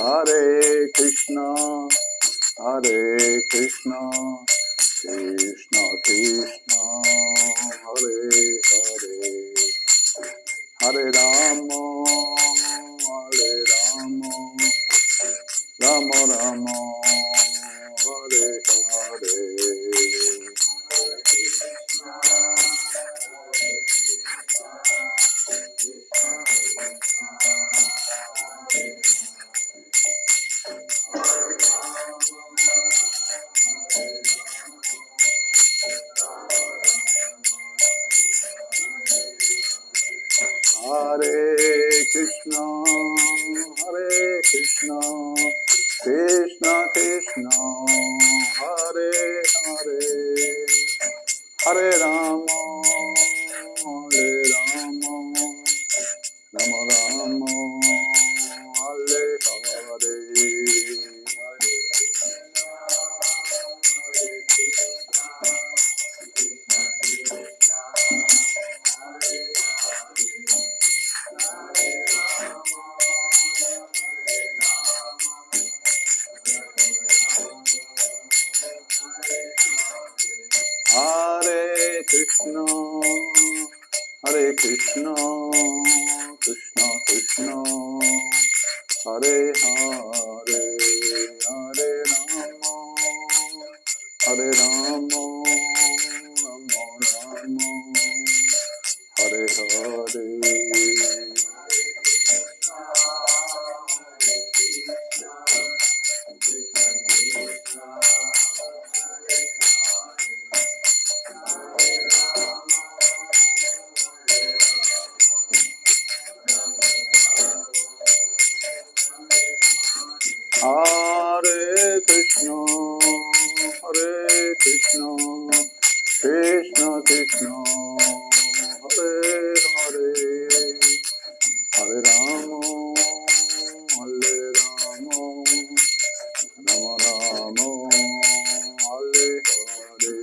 Hare Krishna, Krishna Krishna, Hare Hare, Hare Rama, Rama Rama, Hare Hare. Hare Krishna, Krishna Krishna, Hare Hare, Hare Rama, Rama Rama, Hare Hare. Hare Krishna, Krishna Krishna, Hare Hare, Hare Rama, Rama Rama, Hare Hare. Hare Krishna, Krishna Krishna, Hare Hare, Hare Rama, Rama Rama, Hare Hare.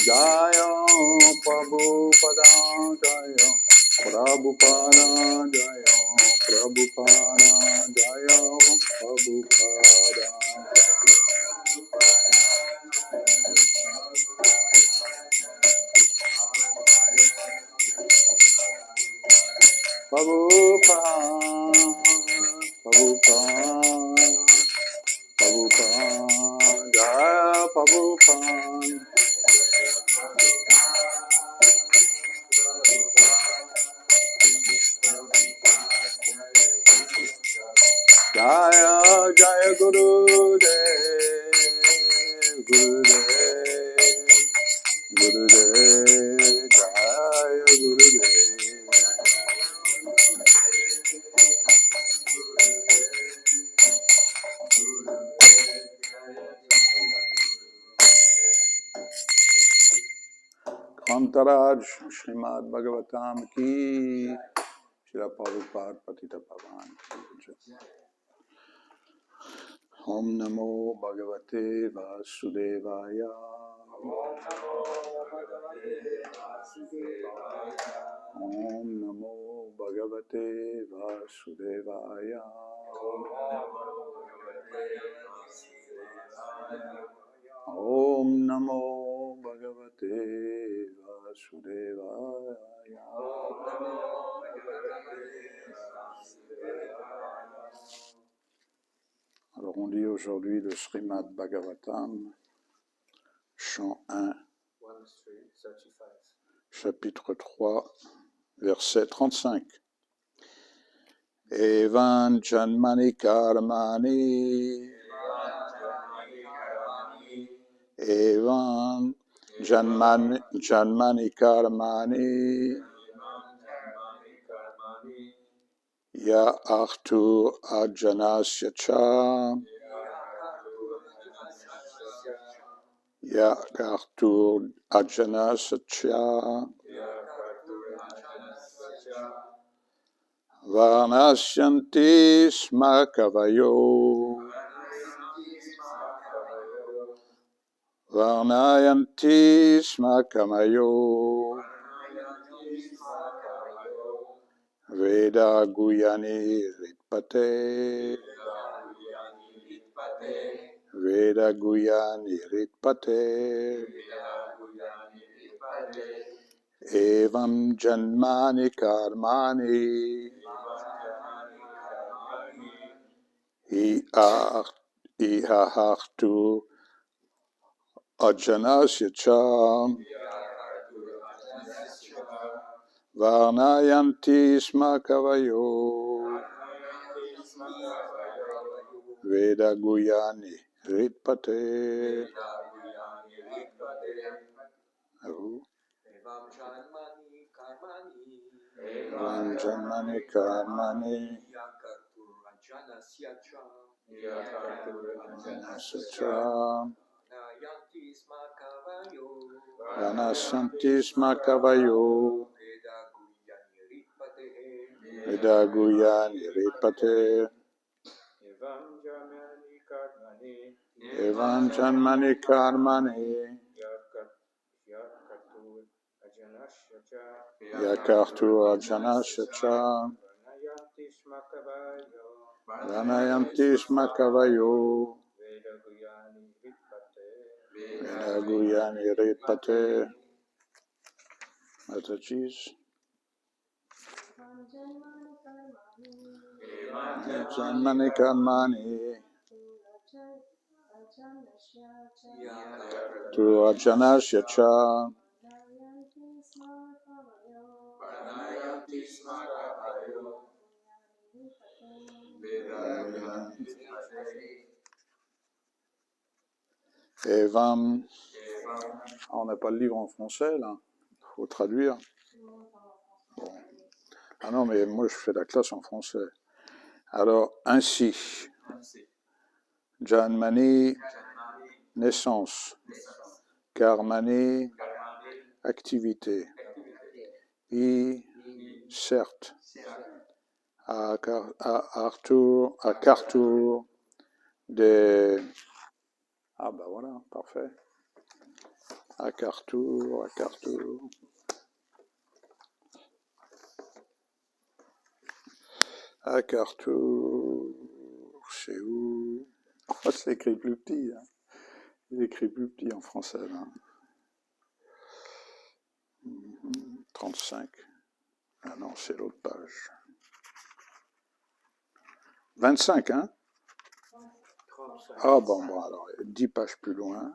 Jaya Prabhupada, Jaya Prabhupada, Jaya Prabhupada, Jaya Prabhupada. Prabhupada, Jaya Prabhupada. Jaya Jaya Guru Dev, Guru Dev, Jaya Guru Dev. Kantaraj Srimad Bhagavatam ki, Srila Prabhupada Patita Pavan ki. Om Namo Bhagavate Vasudevaya. Om Namo Bhagavate Vasudevaya. Om Namo Bhagavate Vasudevaya. Alors on lit aujourd'hui le Srimad Bhagavatam, chant 1, chapitre 3, verset 35. Evan Janmani Karmani, Evan Janmani Karmani, Ya Artur Ajanasya Cha, Ya Artur Ajanasya Cha, Varnashyanti sma kavayo. Varnayanti sma kamayo. Veda guyani ritpate. Veda guyani ritpate. Evam janmani karmani. Ihahartu ajanasya cha. Varnayanti sma kavayo. Veda guyani ritpate. Evam janmani karmani. Varnashyanti sma kavayo. Veda guyani ritpate. Evam janmani karmani. Yakartu ajanasya cha. Varnayanti sma kavayo. Veda guyani ritpate. Mataji's. Janmani karmani. Tu ajanasya cha. Evam. On n'a pas le livre en français là. Il faut traduire. Bon. Ah non, mais moi je fais la classe en français. Alors, ainsi. Janmani, naissance. Karmani, activité. Certes. À Kartur, des... Ah ben voilà, parfait. À Kartur. À Kartur, c'est où? Oh, c'est écrit plus petit. Hein. Il écrit plus petit en français. Là. 35. Ah non, c'est l'autre page. 25, hein? Ah bon, alors, 10 pages plus loin.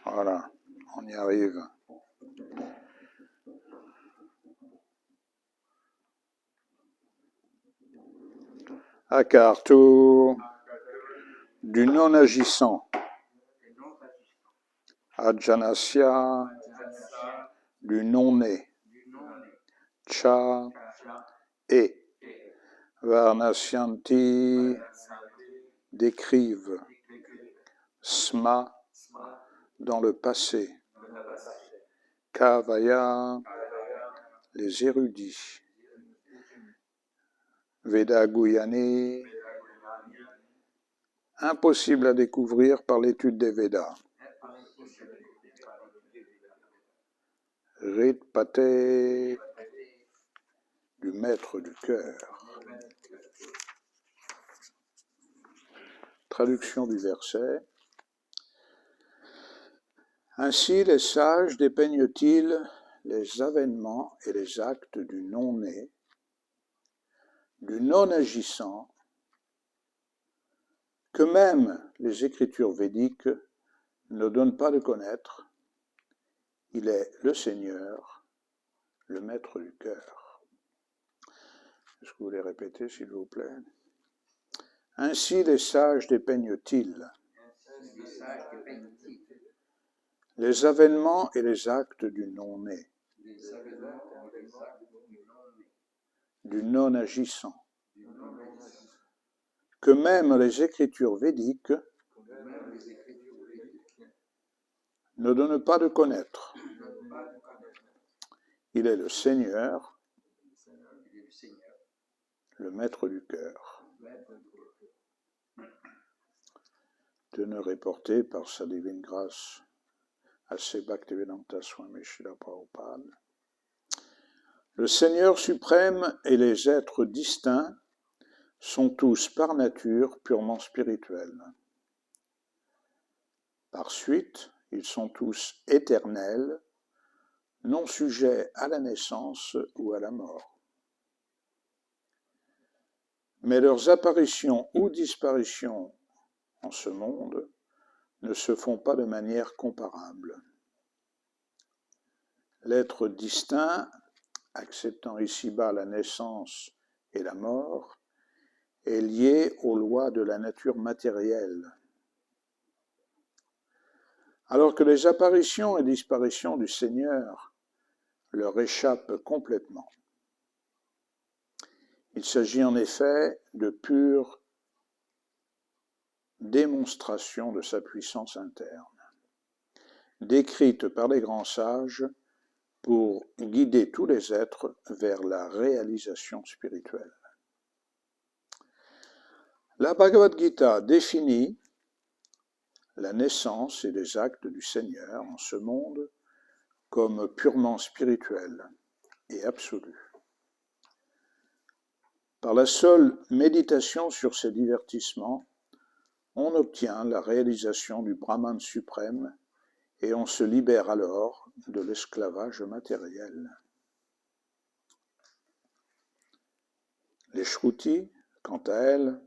Voilà, on y arrive. À Kartur, du non-agissant. Ajanasya, du non-né. Cha, et. Varnashyanti, décrivent. Sma, dans le passé. Kavaya, les érudits. Veda guyani, impossible à découvrir par l'étude des Védas. Ritpate, du maître du cœur. Traduction du verset. Ainsi les sages dépeignent-ils les avènements et les actes du non-né, du non-agissant, que même les écritures védiques ne donnent pas de connaître. Il est le Seigneur, le maître du cœur. Est-ce que vous voulez répéter, s'il vous plaît? Ainsi les sages dépeignent-ils les avènements et les actes du non-né, du non-agissant, que même les écritures védiques ne donne pas de connaître. Il est le Seigneur, le maître du cœur. Teneur porté par sa divine grâce à Sri Bhaktivedanta Swami Srila Prabhupada. Le Seigneur suprême et les êtres distincts sont tous par nature purement spirituels. Par suite, ils sont tous éternels, non sujets à la naissance ou à la mort. Mais leurs apparitions ou disparitions en ce monde ne se font pas de manière comparable. L'être distinct, acceptant ici-bas la naissance et la mort, est lié aux lois de la nature matérielle. Alors que les apparitions et disparitions du Seigneur leur échappent complètement. Il s'agit en effet de pure démonstration de sa puissance interne, décrite par les grands sages pour guider tous les êtres vers la réalisation spirituelle. La Bhagavad Gita définit la naissance et les actes du Seigneur en ce monde comme purement spirituels et absolus. Par la seule méditation sur ces divertissements, on obtient la réalisation du Brahman suprême et on se libère alors de l'esclavage matériel. Les Shrutis, quant à elles,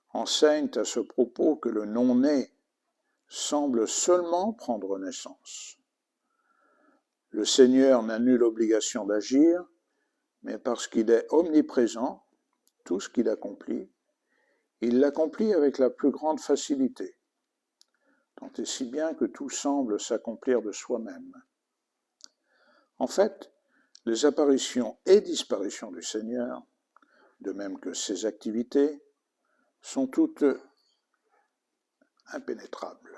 enseignent à ce propos que le non-né semble seulement prendre naissance. Le Seigneur n'a nulle obligation d'agir, mais parce qu'il est omniprésent, tout ce qu'il accomplit, il l'accomplit avec la plus grande facilité, tant et si bien que tout semble s'accomplir de soi-même. En fait, les apparitions et disparitions du Seigneur, de même que ses activités, sont toutes impénétrables,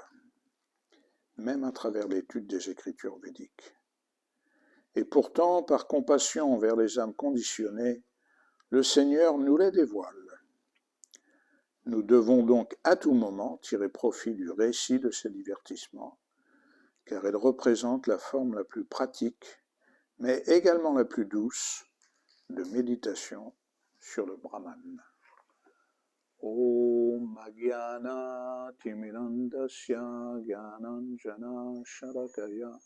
même à travers l'étude des Écritures védiques. Et pourtant, par compassion envers les âmes conditionnées, le Seigneur nous les dévoile. Nous devons donc à tout moment tirer profit du récit de ces divertissements, car ils représentent la forme la plus pratique, mais également la plus douce, de méditation sur le Brahman. Om Agyana Timirandasya Gyananjana Sharakaya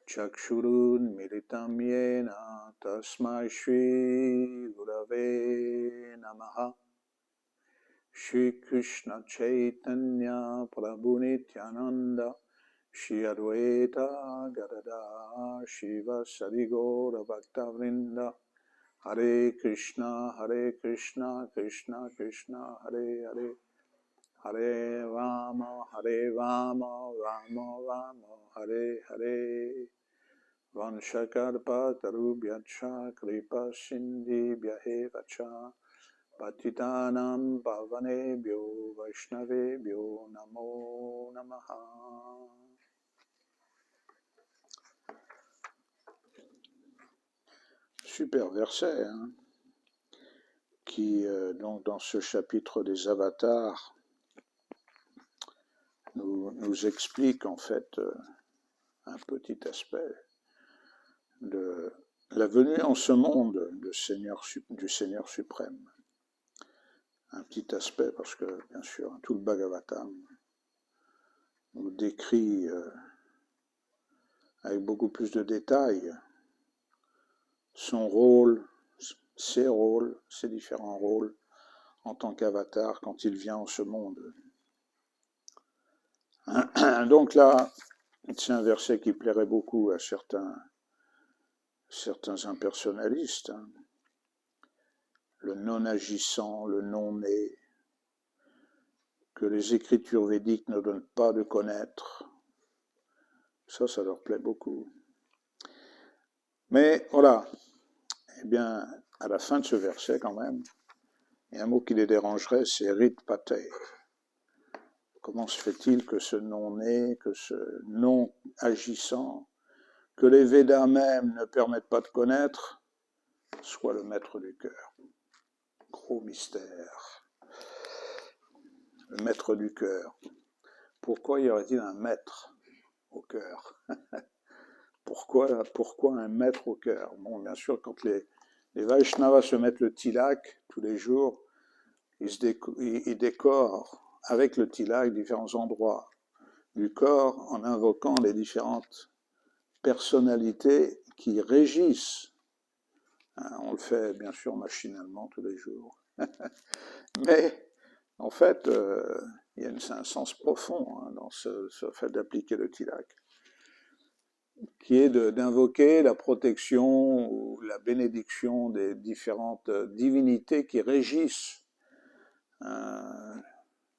Chakshurun Militam Yena Tasmai Shri Gurave Namaha Shri Krishna Chaitanya Prabhu Nityananda Shri Advaita Gadadhar Shiva Sadigora Bhaktavrinda Hare Krishna Krishna Krishna Hare Hare Hare Rama Rama Rama Hare Hare Vanshakarpa Tarubhyacha Kripa Sindhibhyahevacha Patitanam Pavanebhyo Vaishnavebhyo Namo Namaha. Super verset, hein, qui, donc, dans ce chapitre des avatars, nous explique en fait un petit aspect de la venue en ce monde du Seigneur suprême. Un petit aspect parce que, bien sûr, tout le Bhagavatam nous décrit avec beaucoup plus de détails son rôle, ses différents rôles en tant qu'avatar quand il vient en ce monde. Donc là, c'est un verset qui plairait beaucoup à certains impersonnalistes. Hein. Le non-agissant, le non-né, que les écritures védiques ne donnent pas de connaître. Ça leur plaît beaucoup. Mais voilà, eh bien, à la fin de ce verset quand même, il y a un mot qui les dérangerait, c'est Rit Patei. Comment se fait-il que ce non-né, que ce non-agissant, que les Védas même ne permettent pas de connaître, soit le maître du cœur? Gros mystère. Le maître du cœur. Pourquoi y aurait-il un maître au cœur? Pourquoi un maître au cœur? Bon, bien sûr, quand les Vaishnavas se mettent le tilak tous les jours, ils décorent avec le tilak différents endroits du corps en invoquant les différentes personnalités qui régissent. On le fait bien sûr machinalement tous les jours. Mais en fait, il y a un sens profond dans ce fait d'appliquer le tilak, qui est d'invoquer la protection ou la bénédiction des différentes divinités qui régissent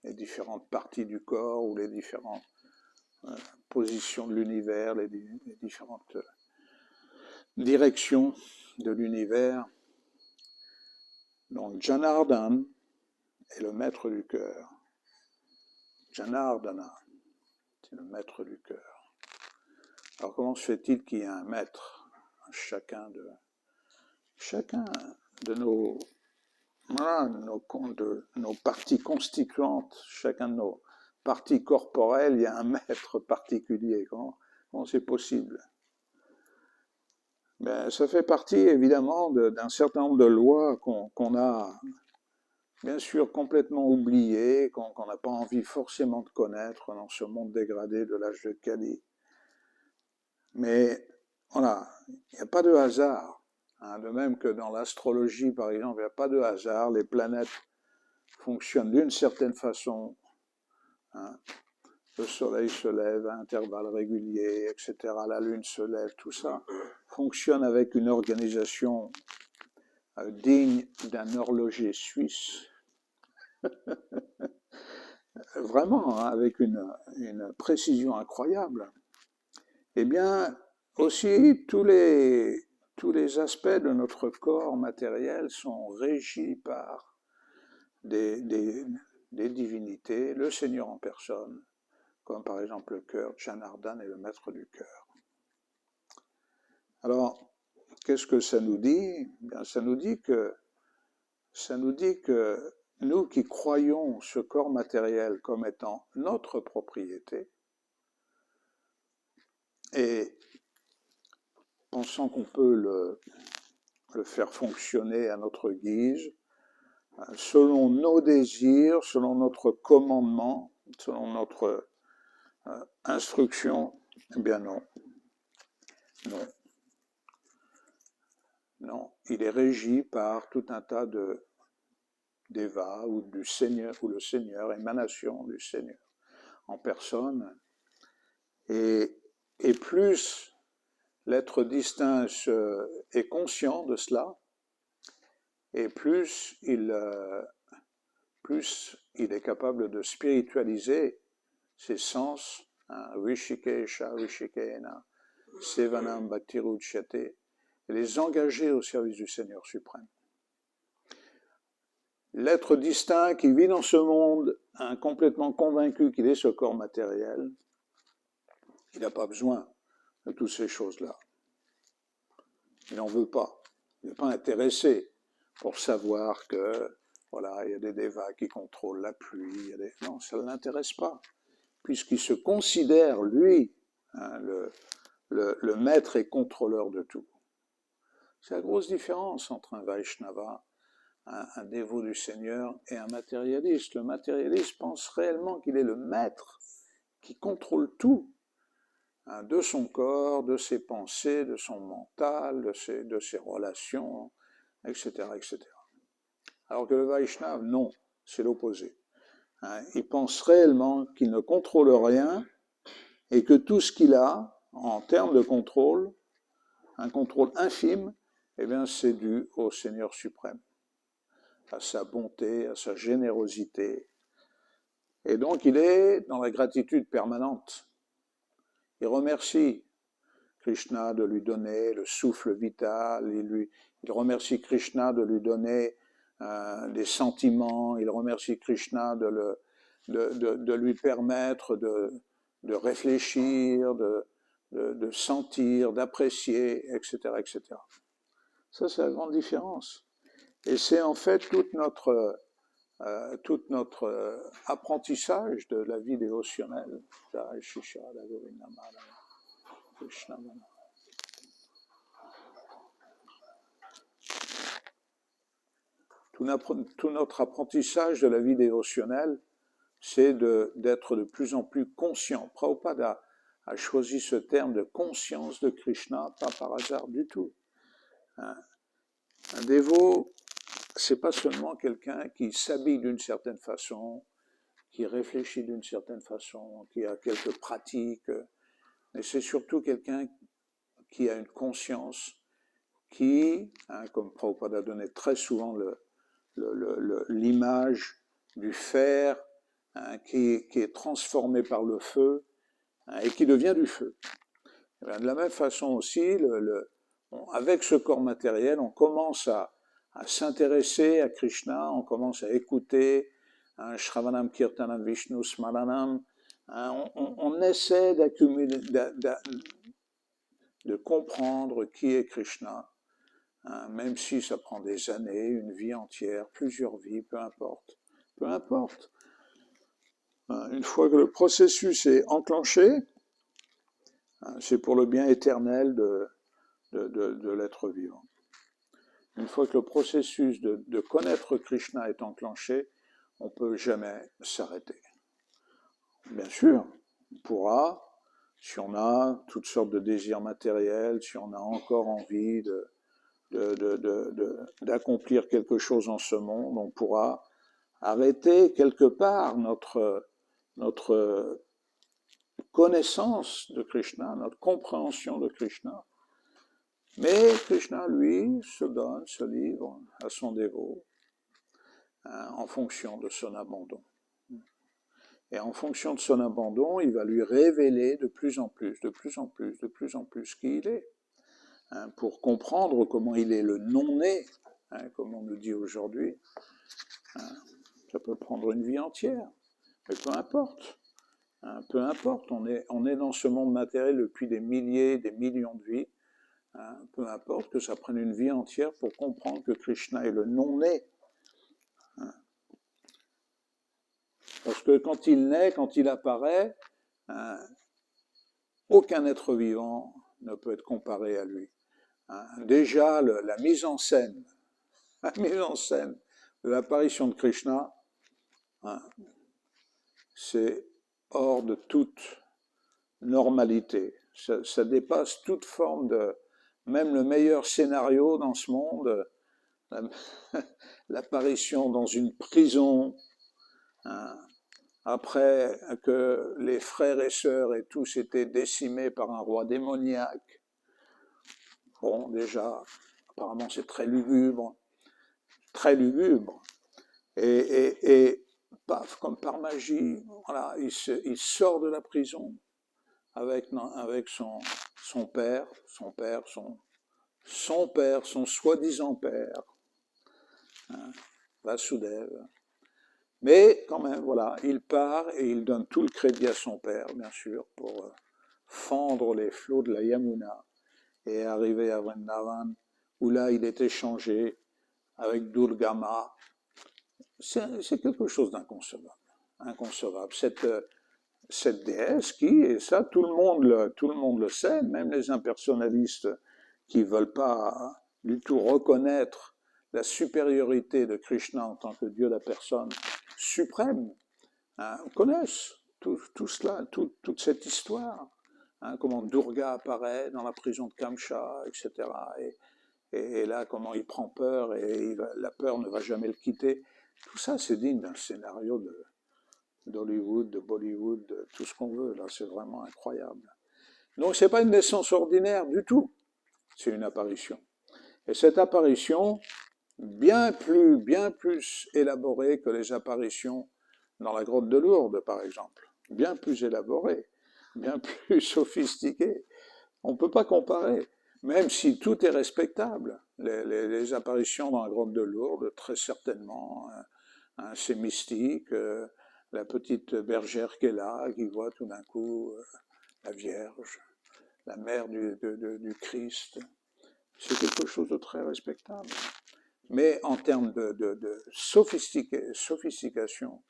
les différentes parties du corps ou les différentes positions de l'univers, les différentes directions de l'univers. Donc Janardhan est le maître du cœur. Janardhana, c'est le maître du cœur. Alors comment se fait-il qu'il y ait un maître à chacun de nos, voilà, nos parties constituantes, chacun de nos parties corporelles, il y a un maître particulier. Comment c'est possible? Ben, ça fait partie évidemment d'un certain nombre de lois qu'on a bien sûr complètement oubliées, qu'on n'a pas envie forcément de connaître dans ce monde dégradé de l'âge de Kali. Mais voilà, il n'y a pas de hasard. De même que dans l'astrologie, par exemple, il n'y a pas de hasard. Les planètes fonctionnent d'une certaine façon. Le soleil se lève à intervalles réguliers, etc. La lune se lève, tout ça fonctionne avec une organisation digne d'un horloger suisse. Vraiment, avec une précision incroyable. Eh bien, aussi, tous les aspects de notre corps matériel sont régis par des divinités, le Seigneur en personne, comme par exemple le cœur. Janardhan est le maître du cœur. Alors, qu'est-ce que ça nous dit? Bien, ça nous dit que nous qui croyons ce corps matériel comme étant notre propriété, et pensant qu'on peut le faire fonctionner à notre guise, selon nos désirs, selon notre commandement, selon notre instruction, eh bien non. Non. Non, il est régi par tout un tas de Deva ou du Seigneur, ou le Seigneur, émanation du Seigneur en personne. Et plus l'être distinct est conscient de cela, et plus il est capable de spiritualiser ses sens, Rishikesha, Rishikena, Sevanam Bhaktiruchyate, et les engager au service du Seigneur suprême. L'être distinct qui vit dans ce monde, complètement convaincu qu'il est ce corps matériel, il n'a pas besoin de toutes ces choses-là. Il n'en veut pas. Il n'est pas intéressé pour savoir que, voilà, il y a des dévas qui contrôlent la pluie. Non, ça ne l'intéresse pas, puisqu'il se considère, lui, le maître et contrôleur de tout. C'est la grosse différence entre un Vaishnava, un dévot du Seigneur, et un matérialiste. Le matérialiste pense réellement qu'il est le maître qui contrôle tout, de son corps, de ses pensées, de son mental, de ses relations, etc., etc. Alors que le Vaishnava, non, c'est l'opposé. Il pense réellement qu'il ne contrôle rien et que tout ce qu'il a, en termes de contrôle, un contrôle infime, eh bien, c'est dû au Seigneur suprême, à sa bonté, à sa générosité. Et donc, il est dans la gratitude permanente. Il remercie Krishna de lui donner le souffle vital, il remercie Krishna de lui donner des sentiments, il remercie Krishna de de lui permettre de réfléchir, de sentir, d'apprécier, etc., etc. Ça, c'est la grande différence. Et c'est en fait tout notre apprentissage de la vie dévotionnelle. Tout notre apprentissage de la vie dévotionnelle, c'est d'être de plus en plus conscient. Prabhupada a choisi ce terme de conscience de Krishna, pas par hasard du tout. Un dévot, c'est pas seulement quelqu'un qui s'habille d'une certaine façon, qui réfléchit d'une certaine façon, qui a quelques pratiques, mais c'est surtout quelqu'un qui a une conscience qui, comme Prabhupada a donné très souvent l'image du fer, qui est transformé par le feu, et qui devient du feu. Et bien, de la même façon aussi, avec ce corps matériel, on commence à s'intéresser à Krishna, on commence à écouter Shravanam Kirtanam Vishnu Smaranam, on essaie d'accumuler, de comprendre qui est Krishna, même si ça prend des années, une vie entière, plusieurs vies, peu importe. Peu importe. Une fois que le processus est enclenché, c'est pour le bien éternel de l'être vivant. Une fois que le processus de connaître Krishna est enclenché, on ne peut jamais s'arrêter. Bien sûr, on pourra, si on a toutes sortes de désirs matériels, si on a encore envie d'accomplir quelque chose en ce monde, on pourra arrêter quelque part notre connaissance de Krishna, notre compréhension de Krishna. Mais Krishna, lui, se livre à son dévot en fonction de son abandon. Et en fonction de son abandon, il va lui révéler de plus en plus qui il est, pour comprendre comment il est le non-né, comme on nous dit aujourd'hui. Ça peut prendre une vie entière, mais peu importe. Peu importe, on est dans ce monde matériel depuis des milliers, des millions de vies. Peu importe que ça prenne une vie entière pour comprendre que Krishna est le non-né. Parce que quand il naît, quand il apparaît, aucun être vivant ne peut être comparé à lui. Déjà, la mise en scène de l'apparition de Krishna, c'est hors de toute normalité. Ça dépasse toute forme de... Même le meilleur scénario dans ce monde, l'apparition dans une prison, après que les frères et sœurs aient tous été décimés par un roi démoniaque. Bon, déjà, apparemment c'est très lugubre. Et paf, comme par magie, voilà, il sort de la prison avec son père, son soi-disant père, Vasudeva. Mais quand même, voilà, il part et il donne tout le crédit à son père, bien sûr, pour fendre les flots de la Yamuna et arriver à Vrindavan, où là, il est échangé avec Durgama. C'est quelque chose d'inconcevable. Cette déesse qui, et ça tout le monde le sait, même les impersonnalistes qui ne veulent pas du tout reconnaître la supériorité de Krishna en tant que Dieu la personne suprême, connaissent tout cela, toute cette histoire, comment Durga apparaît dans la prison de Kamcha, etc. Et là, comment il prend peur et la peur ne va jamais le quitter. Tout ça, c'est digne d'un scénario d'Hollywood, de Bollywood, de tout ce qu'on veut. Là, c'est vraiment incroyable. Donc, c'est pas une naissance ordinaire du tout. C'est une apparition. Et cette apparition, bien plus élaborée que les apparitions dans la grotte de Lourdes, par exemple. Bien plus élaborée, bien plus sophistiquée. On ne peut pas comparer. Même si tout est respectable. Les apparitions dans la grotte de Lourdes, très certainement, c'est mystique, la petite bergère qui est là, qui voit tout d'un coup la Vierge, la mère du Christ. C'est quelque chose de très respectable. Mais en termes de sophistication,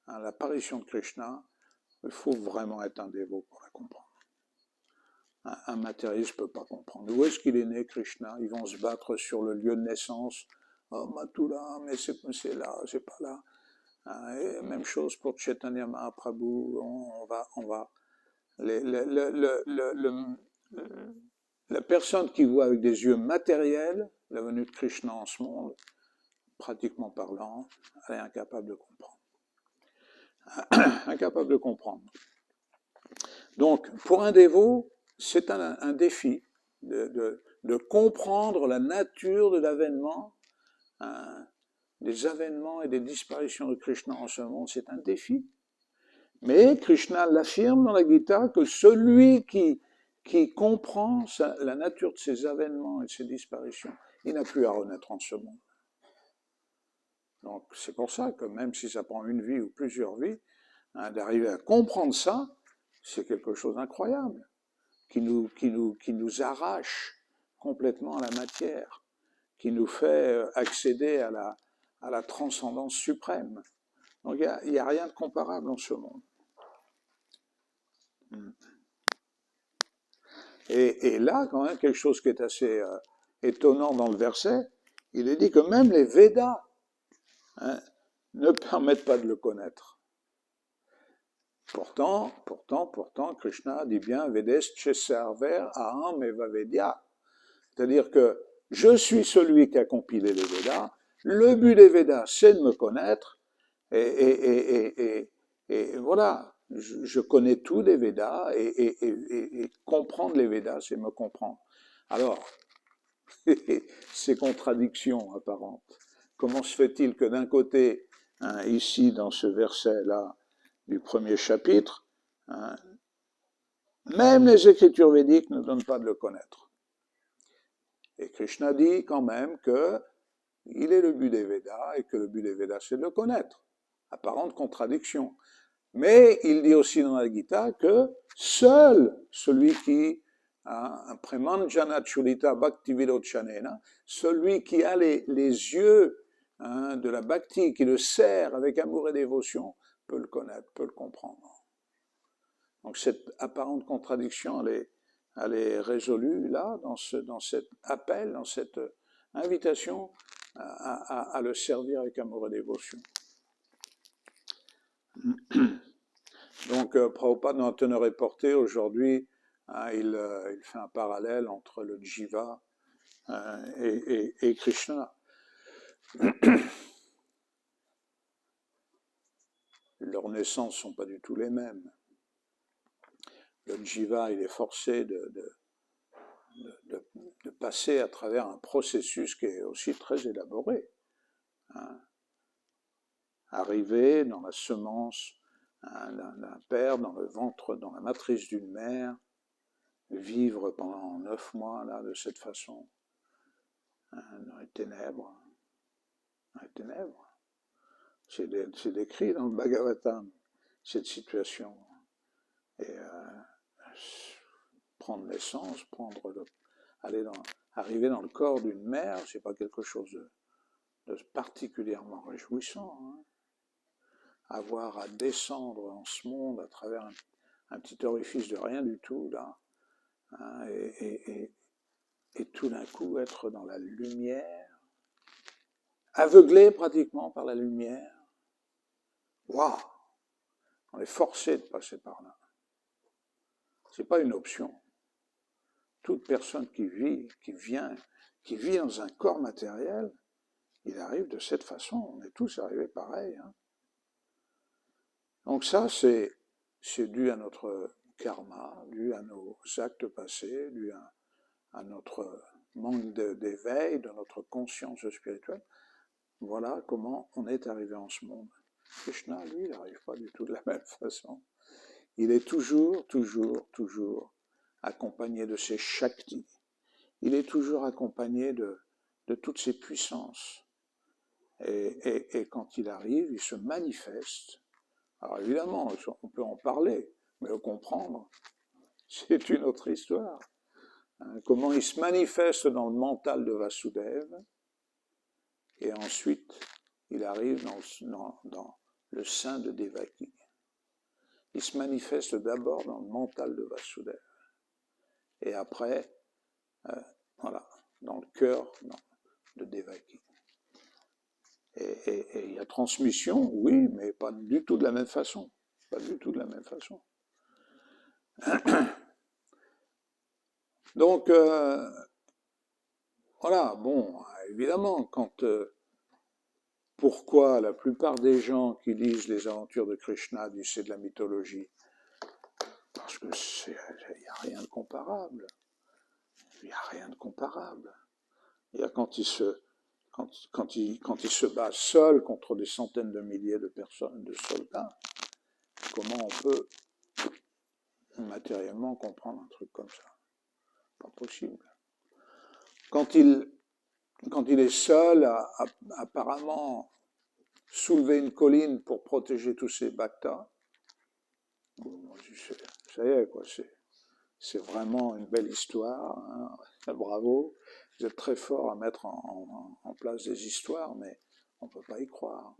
hein, l'apparition de Krishna, il faut vraiment être un dévot pour la comprendre. Un matérialiste ne peut pas comprendre. Où est-ce qu'il est né, Krishna? Ils vont se battre sur le lieu de naissance. Oh, Mathura, mais c'est là, c'est pas là. Et même chose pour Chaitanya Mahaprabhu. On va. La personne qui voit avec des yeux matériels la venue de Krishna en ce monde, pratiquement parlant, elle est incapable de comprendre. Incapable de comprendre. Donc, pour un dévot, c'est un défi de comprendre la nature de l'avènement, des avènements et des disparitions de Krishna en ce monde, c'est un défi. Mais Krishna l'affirme dans la Gita que celui qui comprend la nature de ces avènements et de ces disparitions, il n'a plus à renaître en ce monde. Donc c'est pour ça que même si ça prend une vie ou plusieurs vies, hein, d'arriver à comprendre ça, c'est quelque chose d'incroyable, qui nous arrache complètement à la matière, qui nous fait accéder à la transcendance suprême. Donc il n'y a rien de comparable en ce monde. Et là, quand même, quelque chose qui est assez étonnant dans le verset, il est dit que même les Védas ne permettent pas de le connaître. Pourtant, Krishna dit bien Vedes Chesarver Aham Eva Vedya. C'est-à-dire que je suis celui qui a compilé les Védas. Le but des Védas, c'est de me connaître. Et voilà, je connais tout des Védas et comprendre les Védas, c'est me comprendre. Alors, ces contradictions apparentes. Comment se fait-il que d'un côté, ici dans ce verset-là du premier chapitre, même les écritures védiques ne donnent pas de le connaître. Et Krishna dit quand même que il est le but des Védas et que le but des Védas c'est de le connaître. Apparente contradiction. Mais il dit aussi dans la Gita que seul celui qui a Premanjana Chulita Bhaktividochanena, celui qui a les yeux de la bhakti, qui le sert avec amour et dévotion, peut le connaître, peut le comprendre. Donc cette apparente contradiction, elle est résolue là, dans cet appel, dans cette invitation à le servir avec amour et dévotion. Donc Prabhupada, dans un teneur et portée, aujourd'hui, il fait un parallèle entre le Jiva et Krishna. Leurs naissances ne sont pas du tout les mêmes. Le Jiva, il est forcé de passer à travers un processus qui est aussi très élaboré. Arriver dans la semence d'un père, dans le ventre, dans la matrice d'une mère, vivre pendant 9 mois là de cette façon, dans les ténèbres. Dans les ténèbres. C'est décrit dans le Bhagavatam, cette situation. Et prendre naissance, arriver dans le corps d'une mère, c'est pas quelque chose de particulièrement réjouissant. Avoir à descendre en ce monde à travers un petit orifice de rien du tout, là, et tout d'un coup être dans la lumière, aveuglé pratiquement par la lumière. Waouh! On est forcé de passer par là. C'est pas une option. Toute personne qui vit dans un corps matériel, il arrive de cette façon. On est tous arrivés pareil. Donc ça, c'est dû à notre karma, dû à nos actes passés, dû à notre manque d'éveil, de notre conscience spirituelle. Voilà comment on est arrivé en ce monde. Krishna, lui, il n'arrive pas du tout de la même façon. Il est toujours accompagné de ses shaktis. Il est toujours accompagné de toutes ses puissances. Et quand il arrive, il se manifeste Alors évidemment, on peut en parler, mais le comprendre, c'est une autre histoire. Comment il se manifeste dans le mental de Vasudeva, et ensuite il arrive dans le sein de Devaki. Il se manifeste d'abord dans le mental de Vasudeva, et après, voilà, dans le cœur de Devaki. Et il y a transmission, oui, mais pas du tout de la même façon. Pas du tout de la même façon. Donc, voilà, bon, évidemment, pourquoi la plupart des gens qui lisent les aventures de Krishna disent c'est de la mythologie? Parce que il n'y a rien de comparable. Il n'y a rien de comparable. Il y a quand il se bat seul contre des centaines de milliers de personnes, de soldats, comment on peut matériellement comprendre un truc comme ça? Pas possible. Quand il est seul à apparemment soulever une colline pour protéger tous ses bhaktas, ça y est, quoi, c'est vraiment une belle histoire, hein. Bravo, vous êtes très fort à mettre en place des histoires, mais on ne peut pas y croire.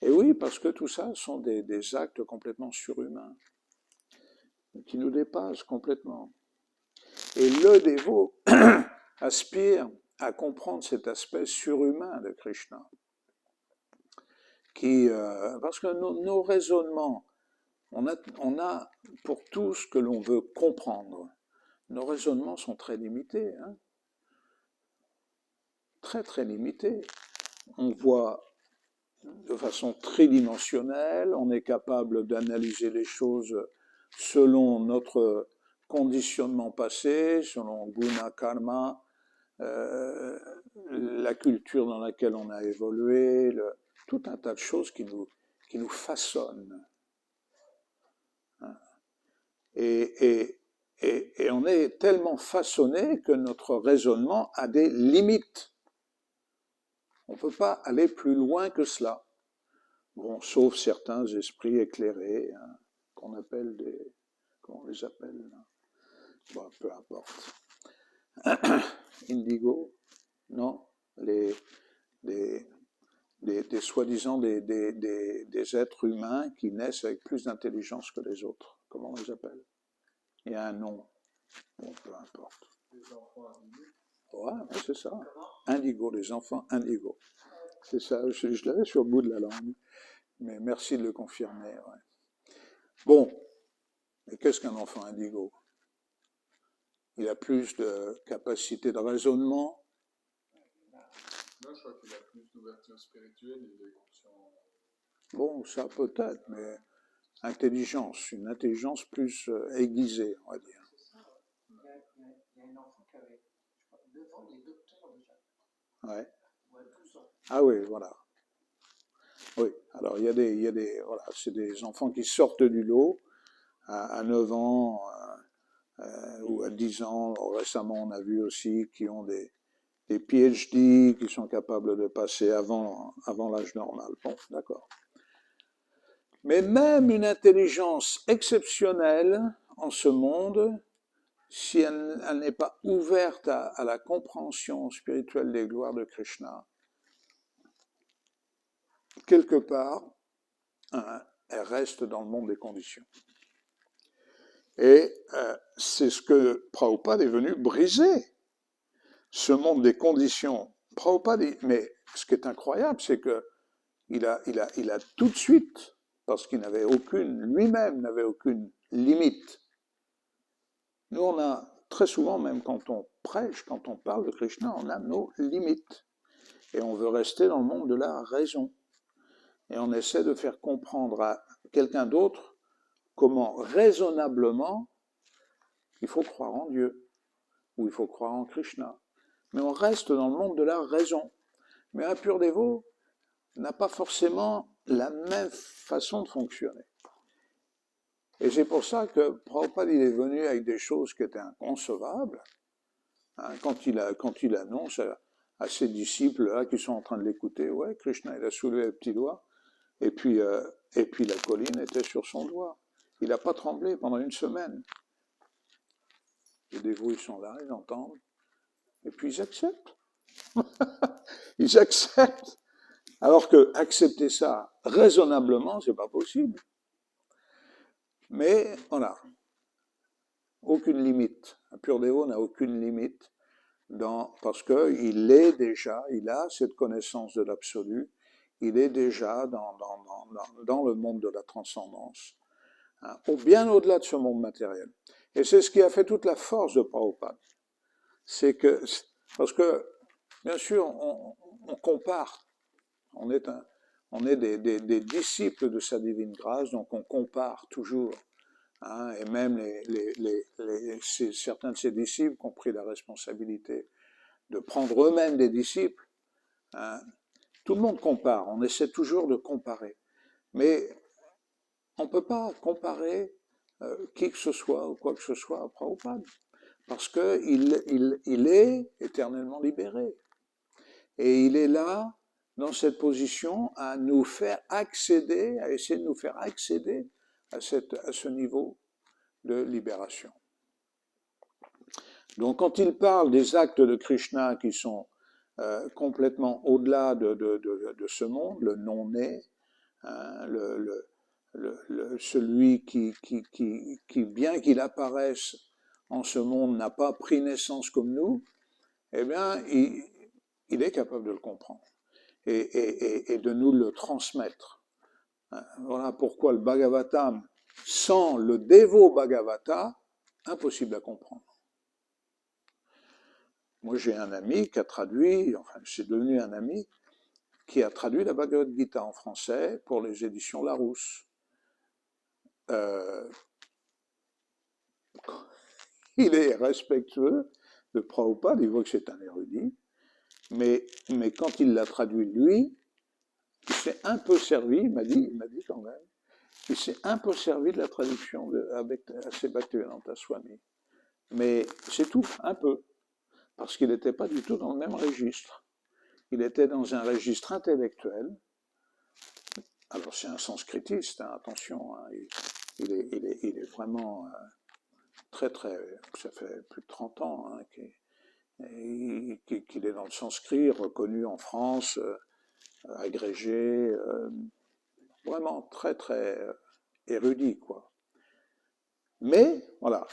Et oui, parce que tout ça sont des actes complètement surhumains, qui nous dépassent complètement. Et le dévot aspire à comprendre cet aspect surhumain de Krishna, parce que nos raisonnements, on a pour tout ce que l'on veut comprendre, nos raisonnements sont très limités, hein, très très limités. On voit de façon tridimensionnelle, on est capable d'analyser les choses selon notre conditionnement passé, selon guna, karma, la culture dans laquelle on a évolué, tout un tas de choses qui nous façonnent. Et on est tellement façonné que notre raisonnement a des limites. On ne peut pas aller plus loin que cela. Bon, sauf certains esprits éclairés, hein, qu'on appelle comment on les appelle? Bon, peu importe. Indigo, non, des soi-disant des êtres humains qui naissent avec plus d'intelligence que les autres. Comment on les appelle? Il y a un nom. Bon, peu importe. Les enfants indigo. Ouais, c'est ça. Indigo, les enfants indigo. C'est ça, je l'avais sur le bout de la langue. Mais merci de le confirmer. Ouais. Bon, mais qu'est-ce qu'un enfant indigo? Il a plus de capacité de raisonnement. Non, je crois qu'il a plus d'ouverture spirituelle et de conscience. Bon, ça peut-être, mais intelligence, une intelligence plus aiguisée, on va dire. Il y a un enfant qui avait, je crois, 9 ans, il est docteur déjà. Ouais. Ou à 12 ans. Ah oui, voilà. Oui, alors il y a des voilà, c'est des enfants qui sortent du lot à 9 ans ou à 10 ans. Récemment, on a vu aussi qui ont des PhD qui sont capables de passer avant l'âge normal. Bon, d'accord. Mais même une intelligence exceptionnelle en ce monde, si elle n'est pas ouverte à la compréhension spirituelle des gloires de Krishna, quelque part, elle reste dans le monde des conditions. Et c'est ce que Prabhupada est venu briser, ce monde des conditions. Prabhupada, mais ce qui est incroyable, c'est que il a tout de suite, parce qu'il n'avait lui-même n'avait aucune limite. Nous, on a très souvent, même quand on prêche, quand on parle de Krishna, on a nos limites. Et on veut rester dans le monde de la raison. Et on essaie de faire comprendre à quelqu'un d'autre comment raisonnablement il faut croire en Dieu, ou il faut croire en Krishna. Mais on reste dans le monde de la raison. Mais un pur dévot n'a pas forcément la même façon de fonctionner. Et c'est pour ça que Prabhupada il est venu avec des choses qui étaient inconcevables, hein, quand il annonce à ses disciples là, qui sont en train de l'écouter, ouais, Krishna il a soulevé le petit doigt, et puis Et puis la colline était sur son doigt. Il n'a pas tremblé pendant une semaine. Les dévots, ils sont là, ils entendent. Et puis ils acceptent. Ils acceptent. Alors que accepter ça raisonnablement, c'est pas possible. Mais voilà, aucune limite. Un pur dévot n'a aucune limite parce qu'il est déjà, il a cette connaissance de l'absolu, il est déjà dans le monde de la transcendance, hein, bien au-delà de ce monde matériel. Et c'est ce qui a fait toute la force de Prabhupada. C'est que, parce que, bien sûr, on compare, on est des disciples de sa divine grâce, donc on compare toujours. Hein, et même certains de ses disciples qui ont pris la responsabilité de prendre eux-mêmes des disciples. Hein, tout le monde compare, on essaie toujours de comparer. Mais on ne peut pas comparer qui que ce soit ou quoi que ce soit à Prabhupada, parce qu'il est éternellement libéré. Et il est là, dans cette position, à nous faire accéder, à essayer de nous faire accéder à ce niveau de libération. Donc quand il parle des actes de Krishna qui sont complètement au-delà de ce monde, le non-né, hein, celui qui, bien qu'il apparaisse en ce monde, n'a pas pris naissance comme nous, eh bien, il est capable de le comprendre et de nous le transmettre. Voilà pourquoi le Bhagavatam, sans le dévot Bhagavata, impossible à comprendre. Moi, j'ai un ami qui a traduit, enfin, c'est devenu un ami, qui a traduit la Bhagavad Gita en français pour les éditions Larousse. Il est respectueux de Prabhupada, il voit que c'est un érudit, mais quand il l'a traduit lui, il s'est un peu servi, il m'a dit quand même, il s'est un peu servi de la traduction avec ses Bhaktivedanta Swami. Mais c'est tout, un peu, parce qu'il n'était pas du tout dans le même registre. Il était dans un registre intellectuel. Alors c'est un sanskritiste, hein, attention, hein, il est vraiment très, ça fait plus de 30 ans hein, qu'il est dans le sanskrit, reconnu en France, agrégé, vraiment très, très érudit, quoi. Mais, voilà,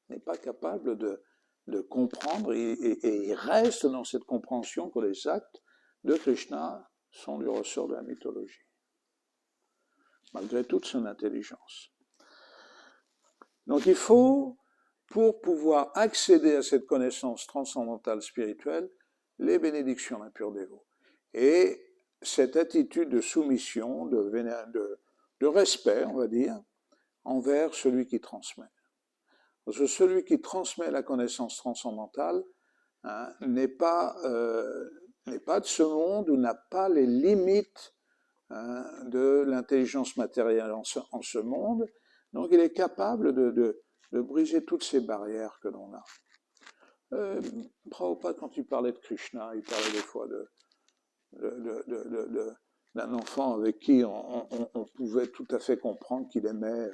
n'est pas capable de comprendre et il reste dans cette compréhension que les actes de Krishna sont du ressort de la mythologie, malgré toute son intelligence. Donc il faut, pour pouvoir accéder à cette connaissance transcendantale spirituelle, les bénédictions d'un pur dévot. Et cette attitude de soumission, de respect, on va dire, envers celui qui transmet. Parce que celui qui transmet la connaissance transcendantale hein, n'est pas de ce monde ou n'a pas les limites hein, de l'intelligence matérielle en ce monde. Donc il est capable de briser toutes ces barrières que l'on a. Prabhupada, quand il parlait de Krishna, il parlait des fois d'un enfant avec qui on pouvait tout à fait comprendre qu'il aimait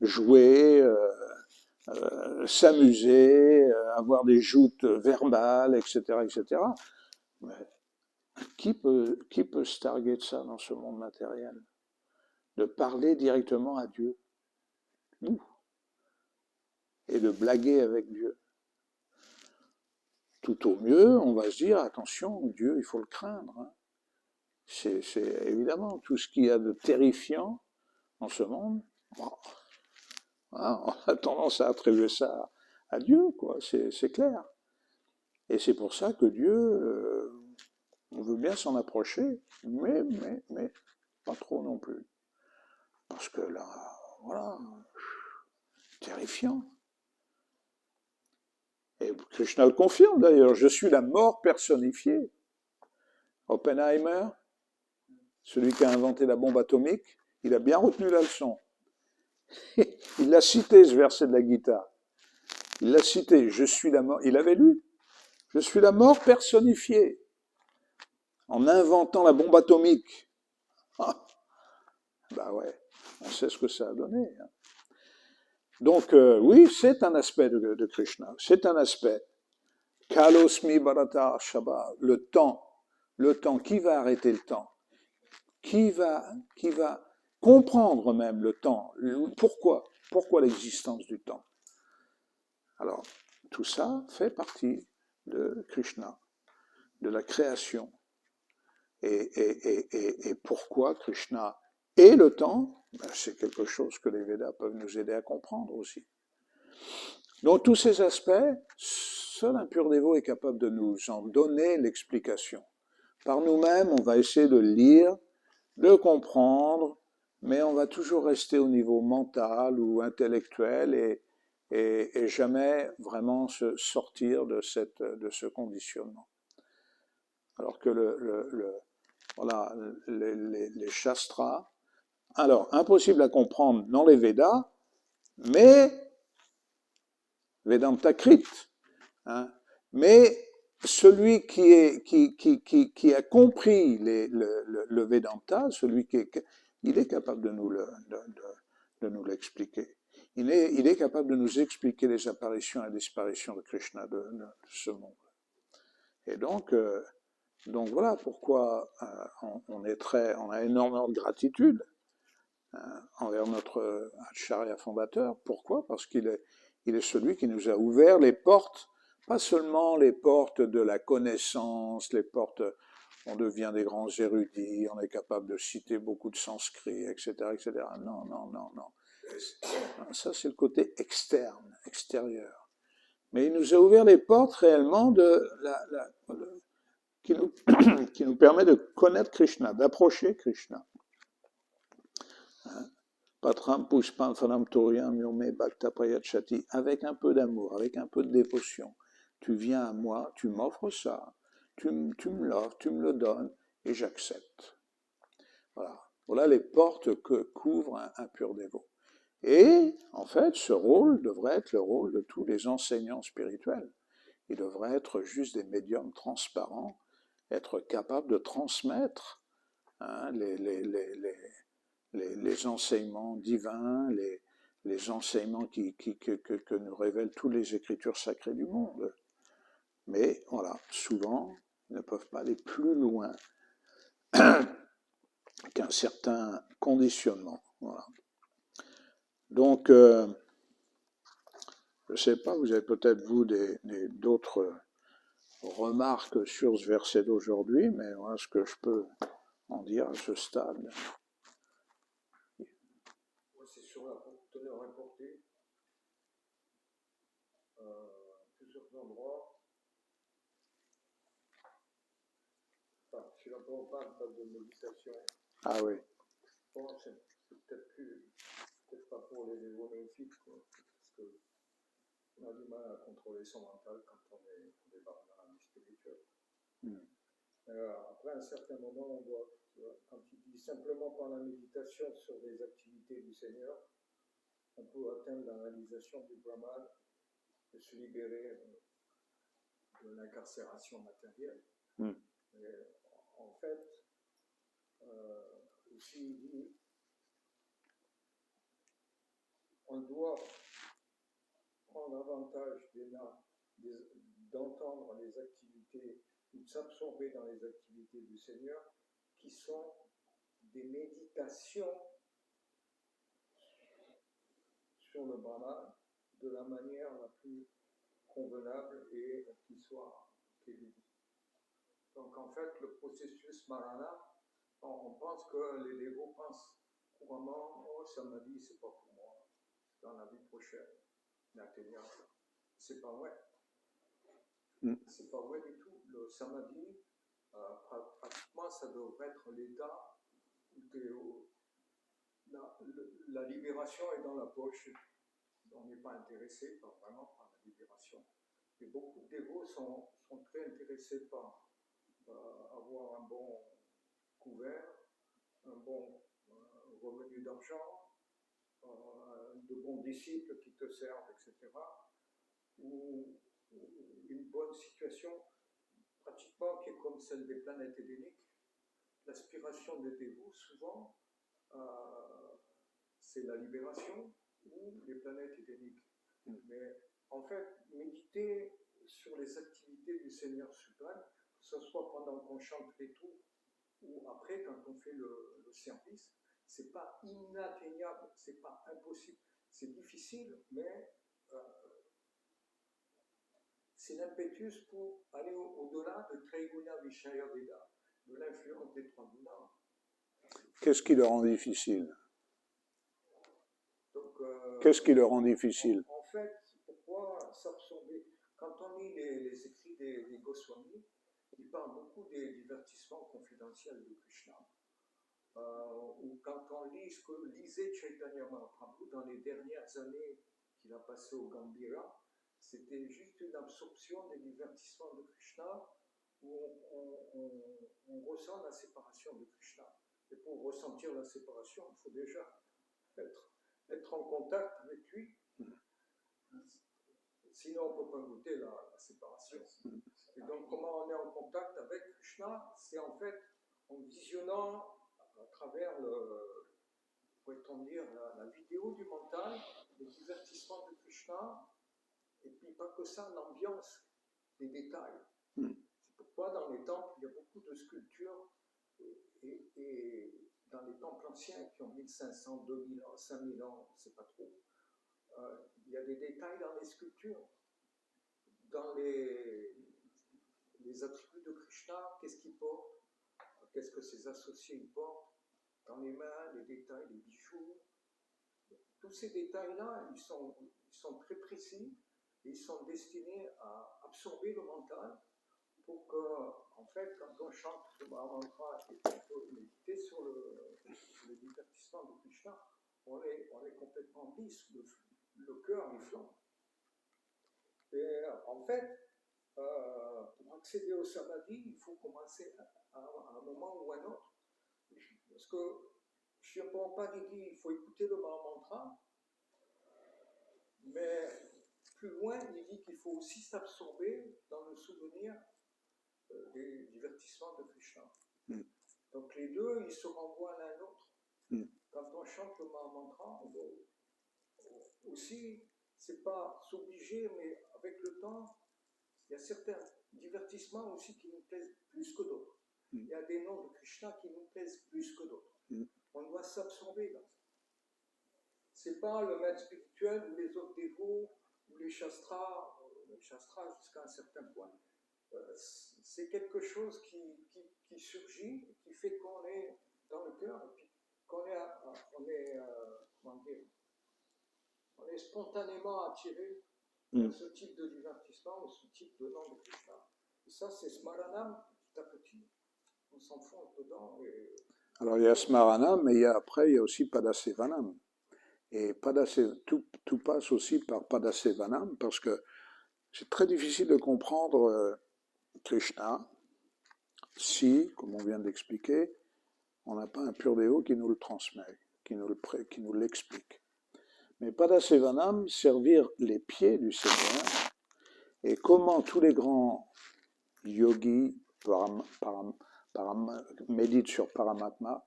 jouer, s'amuser, avoir des joutes verbales, etc., etc. Mais qui peut se targuer de ça dans ce monde matériel? De parler directement à Dieu, nous, et de blaguer avec Dieu. Tout au mieux, on va se dire, attention, Dieu, il faut le craindre. Hein. C'est évidemment tout ce qu'il y a de terrifiant dans ce monde. Bon, hein, on a tendance à attribuer ça à Dieu, quoi. C'est clair. Et c'est pour ça que Dieu, on veut bien s'en approcher, mais pas trop non plus. Parce que là, voilà, terrifiant. Et Krishna le confirme d'ailleurs, je suis la mort personnifiée. Oppenheimer, celui qui a inventé la bombe atomique, il a bien retenu la leçon. Il l'a cité, ce verset de la Gita. Il l'a cité, je suis la mort. Il avait lu, je suis la mort personnifiée. En inventant la bombe atomique, Ah, bah ouais, on sait ce que ça a donné. Hein. Donc, oui, c'est un aspect de Krishna. C'est un aspect. Kalosmi Bharata Shaba, le temps, qui va arrêter le temps, qui va comprendre même le temps, pourquoi l'existence du temps. Alors, tout ça fait partie de Krishna, de la création. Et pourquoi Krishna est le temps, ben c'est quelque chose que les Védas peuvent nous aider à comprendre aussi. Donc tous ces aspects, seul un pur dévot est capable de nous en donner l'explication. Par nous-mêmes, on va essayer de lire, de comprendre, mais on va toujours rester au niveau mental ou intellectuel et jamais vraiment se sortir de ce conditionnement. Alors que voilà, les shastras, alors impossible à comprendre dans les Védas, mais Vedanta Krit, hein, mais celui qui a compris le Vedanta, celui il est capable de nous l'expliquer. Il est capable de nous expliquer les apparitions et les disparitions de Krishna de ce monde. Et donc voilà pourquoi on a énormément de gratitude envers notre acharya fondateur. Pourquoi? Parce qu'il est celui qui nous a ouvert les portes, pas seulement les portes de la connaissance, les portes, on devient des grands érudits, on est capable de citer beaucoup de sanskrit, etc., etc. Non. Ça, c'est le côté externe, extérieur. Mais il nous a ouvert les portes réellement qui nous permet de connaître Krishna, d'approcher Krishna. Patram pushpam phanam toryam yome bhakta prayachati, avec un peu d'amour, avec un peu de dévotion. Tu viens à moi, tu m'offres ça, tu me l'offres, tu me le donnes, et j'accepte. Voilà les portes que couvre un pur dévot. Et, en fait, ce rôle devrait être le rôle de tous les enseignants spirituels. Ils devraient être juste des médiums transparents, être capables de transmettre hein, les enseignements divins, les enseignements que nous révèlent toutes les écritures sacrées du monde. Mais voilà, souvent, ils ne peuvent pas aller plus loin qu'un certain conditionnement. Voilà. Donc, je ne sais pas, vous avez peut-être, vous, d'autres remarques sur ce verset d'aujourd'hui, mais voilà ce que je peux en dire à ce stade. Moi, c'est sur la teneur importée. Plusieurs endroits. Enfin, si la Prabhupada parle de méditation. Ah oui. Bon, c'est peut-être pas pour les dévots néophytes, quoi, parce qu'on a du mal à contrôler son mental quand on débarque dans la vie spirituelle. Après, à un certain moment, on voit, quand il dit simplement par la méditation sur les activités du Seigneur, on peut atteindre la réalisation du Brahman et se libérer de l'incarcération matérielle. Et, en fait, aussi il dit, on doit prendre avantage d'entendre les activités ou de s'absorber dans les activités du Seigneur qui sont des méditations sur le Brahman de la manière la plus convenable et qui soit évidente. Donc en fait, le processus Marana, on pense que les dévots pensent couramment, oh, samadhi, c'est pas pour moi, dans la vie prochaine, c'est pas vrai. C'est pas vrai du tout. Le samadhi, pratiquement, ça devrait être l'état où la libération est dans la poche. On n'est pas intéressé vraiment par la libération. Et beaucoup de dévots sont très intéressés par avoir un bon couvert, un bon revenu d'argent, de bons disciples qui te servent, etc. Ou une bonne situation pratiquement qui est comme celle des planètes édéniques, l'aspiration des dévots, souvent, c'est la libération ou les planètes édéniques. Mais en fait, méditer sur les activités du Seigneur suprême, que ce soit pendant qu'on chante les tours ou après quand on fait le service, c'est pas inatteignable, c'est pas impossible, c'est difficile, mais c'est l'impétus pour aller au-delà de Traiguna Vishaya Veda, de l'influence des trois gunas. Qu'est-ce qui le rend difficile? Donc, Qu'est-ce qui le rend difficile? En fait, pourquoi s'absorber? Quand on lit les écrits des Goswamis, ils parlent beaucoup des divertissements confidentiels de Krishna. Ou quand on lit ce que lisait Chaitanya Mahaprabhu dans les dernières années qu'il a passées au Gambhira, c'était juste une absorption des divertissements de Krishna où on ressent la séparation de Krishna. Et pour ressentir la séparation, il faut déjà être en contact avec lui. Sinon, on ne peut pas goûter la séparation. Et donc, comment on est en contact avec Krishna? C'est en fait en visionnant à travers pourrait-on dire, la vidéo du mental, les divertissements de Krishna, et puis pas que ça, l'ambiance des détails. C'est pourquoi dans les temples, il y a beaucoup de sculptures, et dans les temples anciens qui ont 1500, 2000 ans, 5000 ans, on ne sait pas trop, il y a des détails dans les sculptures, dans les attributs de Krishna, qu'est-ce qu'il porte, qu'est-ce que ses associés portent, dans les mains, les détails, les bijoux. Tous ces détails-là, ils sont très précis et ils sont destinés à absorber le mental pour que, en fait, quand on chante le Mahamantra et qu'on peut méditer sur le divertissement de Krishna, on est complètement lisse, le cœur il flambe. Et en fait, pour accéder au samadhi, il faut commencer à un moment ou à un autre. Parce que Sri Prabhupada dit il faut écouter le Mahamantra, mais plus loin, il dit qu'il faut aussi s'absorber dans le souvenir des divertissements de Krishna. Donc les deux, ils se renvoient l'un à l'autre. Quand on chante le Mahamantra, on doit aussi, c'est pas s'obliger, mais avec le temps, il y a certains divertissements aussi qui nous plaisent plus que d'autres. Il y a des noms de Krishna qui nous plaisent plus que d'autres. On doit s'absorber là. C'est pas le maître spirituel ou les autres dévots ou les shastras jusqu'à un certain point. C'est quelque chose qui surgit, qui fait qu'on est dans le cœur et puis qu'on est spontanément attiré par ce type de divertissement ou ce type de nom de Krishna. Et ça, c'est Smaranam petit à petit. On s'enfonce dedans. Alors il y a Smaranam, mais après il y a aussi Padasevanam. Et tout passe aussi par Padasevanam, parce que c'est très difficile de comprendre Krishna si, comme on vient d'expliquer, on n'a pas un pur dévot qui nous le transmet, qui nous l'explique. Mais Padasevanam, servir les pieds du Seigneur, et comment tous les grands yogis méditent sur Paramatma,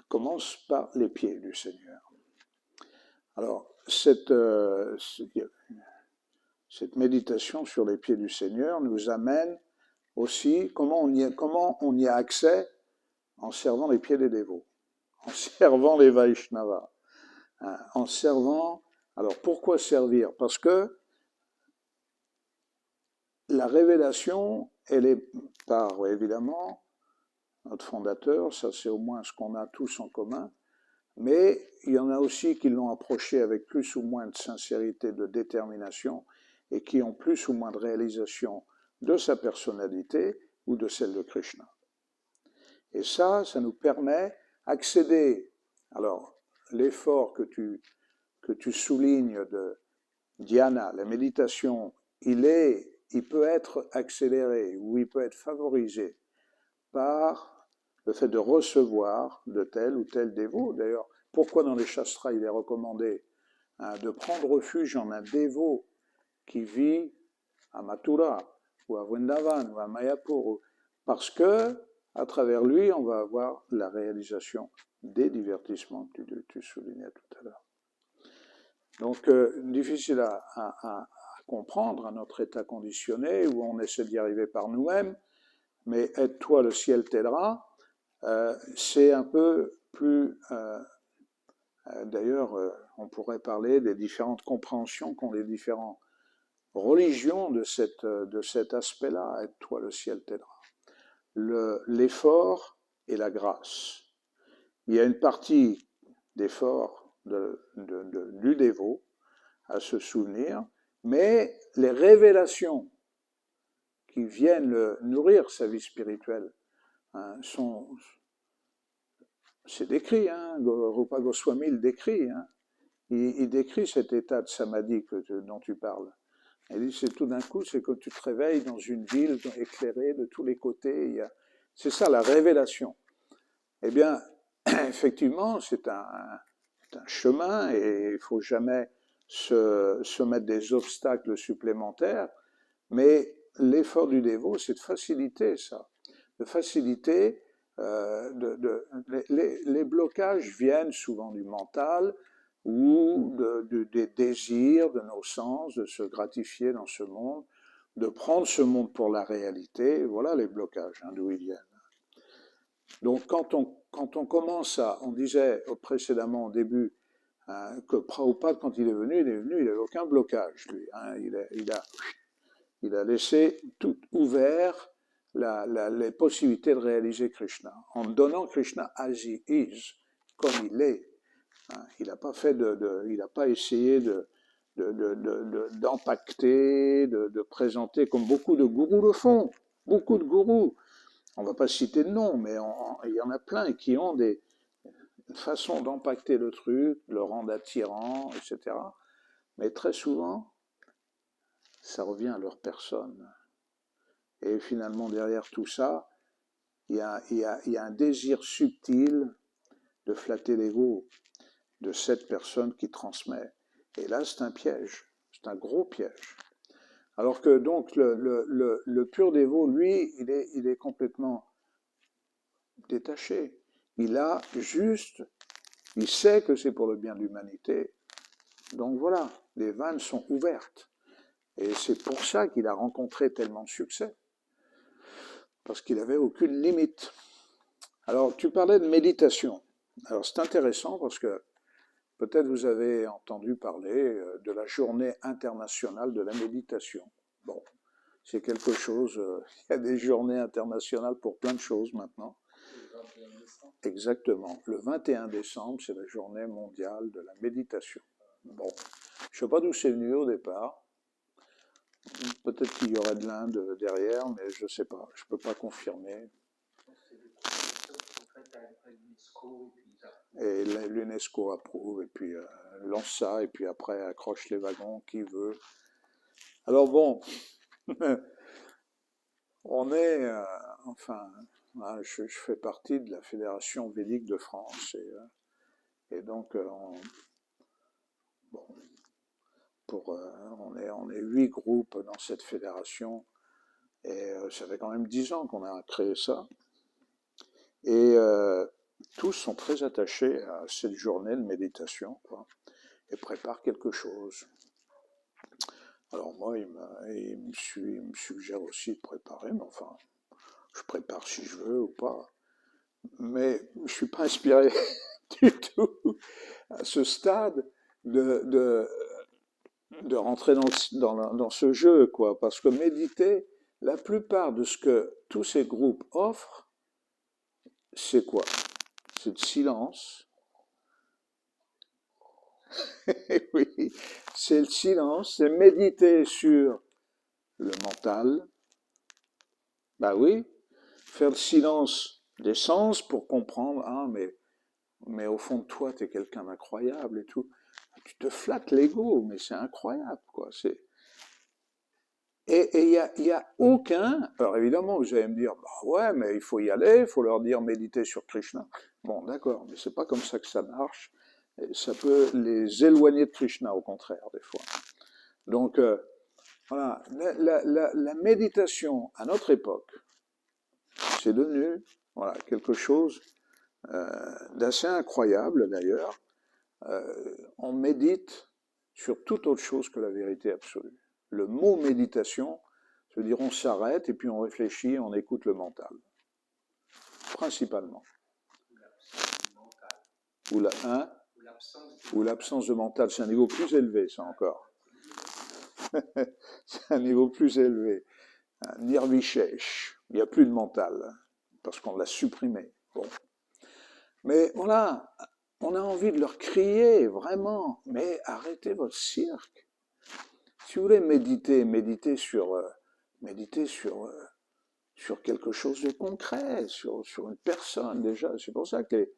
commence par les pieds du Seigneur. Alors, cette méditation sur les pieds du Seigneur nous amène aussi comment on y a accès en servant les pieds des dévots, en servant les Vaishnavas, en servant. Alors, pourquoi servir? Parce que la révélation, elle est par, évidemment, notre fondateur, ça c'est au moins ce qu'on a tous en commun, mais il y en a aussi qui l'ont approché avec plus ou moins de sincérité, de détermination, et qui ont plus ou moins de réalisation de sa personnalité ou de celle de Krishna. Et ça nous permet d'accéder. Alors, l'effort que tu soulignes de dhyana, la méditation, il peut être accéléré ou il peut être favorisé par le fait de recevoir de tel ou tel dévot. D'ailleurs, pourquoi dans les shastras il est recommandé de prendre refuge en un dévot qui vit à Mathura, ou à Vrindavan, ou à Mayapur, parce que à travers lui, on va avoir la réalisation des divertissements que tu soulignais tout à l'heure. Donc, difficile à comprendre à notre état conditionné, où on essaie d'y arriver par nous-mêmes, mais aide-toi, le ciel t'aidera, c'est un peu plus... D'ailleurs, on pourrait parler des différentes compréhensions qu'ont les différentes religions de cet aspect-là, aide-toi, le ciel t'aidera. L'effort et la grâce. Il y a une partie d'effort du dévot à se souvenir, mais les révélations qui viennent nourrir sa vie spirituelle c'est décrit, Rupa Goswami le décrit, il décrit cet état de samadhi dont tu parles. Il dit, c'est tout d'un coup, c'est que tu te réveilles dans une ville éclairée de tous les côtés, c'est ça la révélation. Eh bien, effectivement, c'est un chemin et il ne faut jamais se mettre des obstacles supplémentaires, mais l'effort du dévot, c'est de faciliter ça, de faciliter. Les blocages viennent souvent du mental ou des désirs de nos sens, de se gratifier dans ce monde, de prendre ce monde pour la réalité. Voilà les blocages, d'où ils viennent. Donc quand on commence on disait précédemment au début que Prabhupada, quand il n'avait aucun blocage, lui. Il a laissé tout ouvert les possibilités de réaliser Krishna, en donnant Krishna as he is, comme il est. Il n'a pas il n'a pas essayé d'empacter, de présenter comme beaucoup de gourous le font. Beaucoup de gourous. On ne va pas citer de nom, mais il y en a plein qui ont des façons d'empacter le truc, le rendre attirant, etc. Mais très souvent, ça revient à leur personne. Et finalement, derrière tout ça, il y a un désir subtil de flatter l'ego de cette personne qui transmet. Et là, c'est un piège, c'est un gros piège. Alors que donc le pur dévot, lui, il est complètement détaché. Il sait que c'est pour le bien de l'humanité. Donc voilà, les vannes sont ouvertes. Et c'est pour ça qu'il a rencontré tellement de succès. Parce qu'il n'avait aucune limite. Alors, tu parlais de méditation. Alors, c'est intéressant parce que peut-être vous avez entendu parler de la journée internationale de la méditation. Bon, c'est quelque chose, il y a des journées internationales pour plein de choses maintenant. Le 21 décembre. Exactement. Le 21 décembre, c'est la journée mondiale de la méditation. Bon, je ne sais pas d'où c'est venu au départ. Peut-être qu'il y aurait de l'Inde derrière, mais je ne sais pas. Je ne peux pas confirmer. Et l'UNESCO approuve, et puis lance ça, et puis après accroche les wagons, qui veut. Alors bon, on est, je fais partie de la Fédération Védique de France, et donc, on est 8 groupes dans cette fédération, et ça fait quand même 10 ans qu'on a créé ça. Et tous sont très attachés à cette journée de méditation, quoi, et préparent quelque chose. Alors moi, il me suggère aussi de préparer, mais enfin, je prépare si je veux ou pas. Mais je ne suis pas inspiré du tout à ce stade de rentrer dans ce jeu, quoi. Parce que méditer, la plupart de ce que tous ces groupes offrent, c'est quoi? C'est le silence. Oui, c'est le silence, c'est méditer sur le mental. Bah oui, faire le silence des sens pour comprendre, mais au fond de toi, tu es quelqu'un d'incroyable et tout. Tu te flattes l'ego, mais c'est incroyable, quoi. Et il y a aucun... Alors évidemment, vous allez me dire, bah ouais, mais il faut y aller, il faut leur dire méditer sur Krishna. Bon, d'accord, mais c'est pas comme ça que ça marche. Et ça peut les éloigner de Krishna, au contraire, des fois. Donc, voilà, la méditation à notre époque, C'est devenu voilà, quelque chose d'assez incroyable d'ailleurs. On médite sur toute autre chose que la vérité absolue. Le mot méditation, ça veut dire on s'arrête et puis on réfléchit, on écoute le mental. Principalement. Ou l'absence de mental. C'est un niveau plus élevé, ça encore. C'est un niveau plus élevé. Nirvishesh. Il n'y a plus de mental, parce qu'on l'a supprimé. Bon. Mais voilà, on a envie de leur crier, vraiment, mais arrêtez votre cirque. Si vous voulez méditez sur quelque chose de concret, sur une personne déjà. C'est pour ça que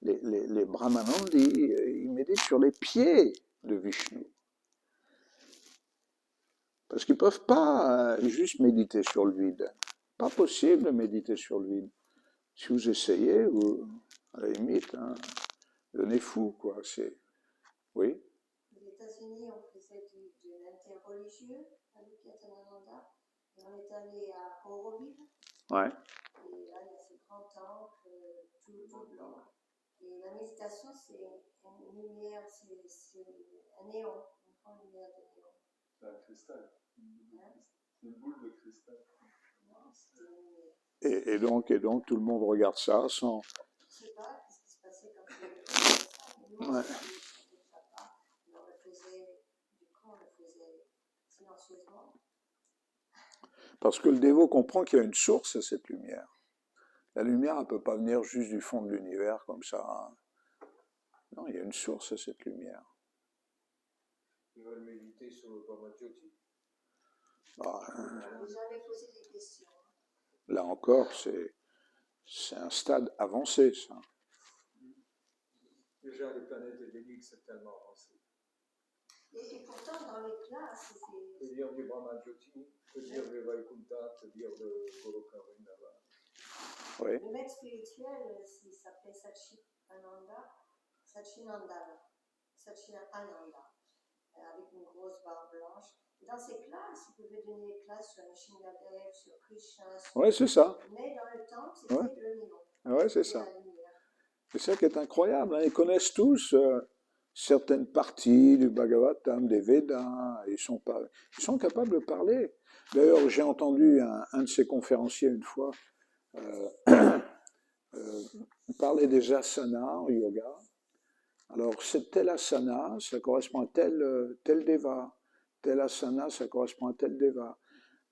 les Brahmanandis, ils méditent sur les pieds de Vishnu. Parce qu'ils ne peuvent pas juste méditer sur le vide. Pas possible de méditer sur le vide. Si vous essayez, vous, à la limite, hein, devenez fou, quoi. C'est... Oui. Aux États-Unis, on faisait de l'interreligieux avec Yatmananda. Et on est allé à Auroville. Ouais. Et là, il y a ce grand temple, tout blanc. Et la méditation, c'est une lumière, c'est un néon, une grande lumière de néon. C'est un cristal. C'est une boule de cristal. Et donc, tout le monde regarde ça sans... Je ne sais pas ce qui se passait quand il faisait ça, mais nous, on ne savait pas. Mais on le faisait, du coup, on le faisait silencieusement. Parce que le dévot comprend qu'il y a une source à cette lumière. La lumière, elle ne peut pas venir juste du fond de l'univers comme ça. Non, il y a une source à cette lumière. Ils veulent méditer sur le Brahmajyoti. Vous avez posé des questions. Là encore, c'est un stade avancé, ça. Déjà, les planètes védiques, c'est tellement avancé. Et pourtant, dans les classes, Te dire du Brahmajyoti, te dire du Vaikuntha, te dire de Goloka Vrindava. Oui. Le maître spirituel, il s'appelait Satchinananda, avec une grosse barbe blanche. Dans ces classes, il pouvait donner des classes sur Nishingadev, sur Krishna. Oui, c'est ça. Mais dans le temps, c'était le néon. Oui, c'est ça. C'est ça qui est incroyable. Hein. Ils connaissent tous certaines parties du Bhagavatam, des Védas. Ils sont capables de parler. D'ailleurs, j'ai entendu un de ces conférenciers une fois parler des asanas en yoga. Alors, c'est tel asana, ça correspond à tel deva. Tel asana, ça correspond à tel deva.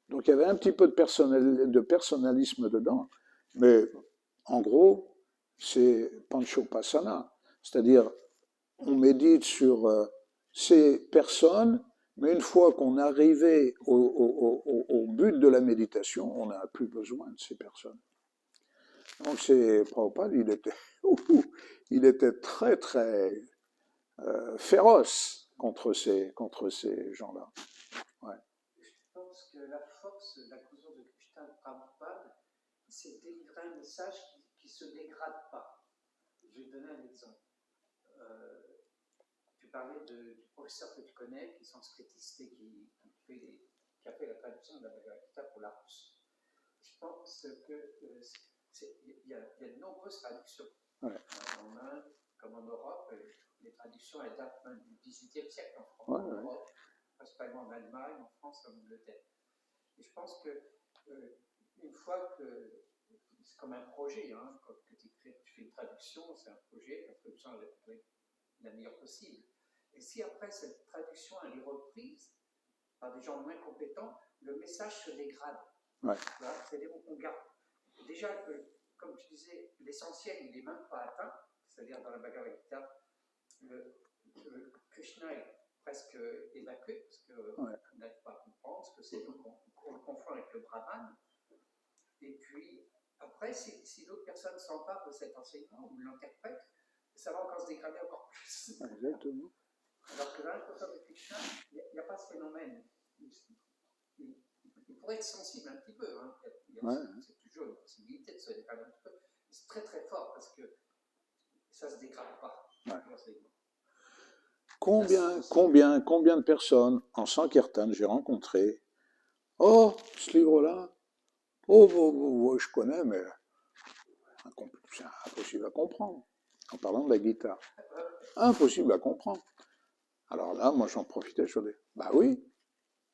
Donc, il y avait un petit peu de personnalisme dedans. Mais, en gros, c'est Panchopasana. C'est-à-dire, on médite sur ces personnes, mais une fois qu'on est arrivé au but de la méditation, on n'a plus besoin de ces personnes. Donc c'est Prabhupada, il était très très féroce contre ces gens-là. Ouais. Je pense que la force de la conscience de Krishna de Prabhupada, c'est de délivrer un message qui ne se dégrade pas. Je vais donner un exemple. Tu parlais du professeur que tu connais, qui est sanskritiste et qui a fait la traduction de la Bhagavad Gita pour la Russe. Je pense qu'il y a de nombreuses traductions. Ouais. En Inde, comme en Europe, les traductions elles datent même du XVIIIe siècle en France, Ouais, en Europe, principalement en Allemagne, en France, en Angleterre. Et je pense que une fois que c'est comme un projet, hein, quand tu fais une traduction, c'est un projet, la traduction elle est la meilleure possible. Et si après cette traduction elle est reprise par des gens moins compétents, le message se dégrade. Ouais. C'est-à-dire qu'on garde. Déjà, comme tu disais, l'essentiel, il n'est même pas atteint, c'est-à-dire dans la Bhagavad Gita, Krishna est presque évacué, parce qu'on n'arrive pas à comprendre ce que c'est, donc on le confond avec le Brahman. Et puis, après, si d'autres personnes s'emparent de cet enseignement ou l'interprètent, ça va encore se dégrader encore plus. Exactement. Alors que dans la conscience de Krishna, il n'y a pas ce phénomène. Il pourrait être sensible un petit peu, hein. C'est toujours une possibilité de se dégrader un petit peu. C'est très très fort parce que ça ne se dégrade pas. Ouais. Combien de personnes en Sankirtan j'ai rencontré? Oh, ce livre-là, Je connais, mais c'est impossible à comprendre. En parlant de la guitare. Impossible à comprendre. Alors là, moi j'en profitais, je dis, bah oui,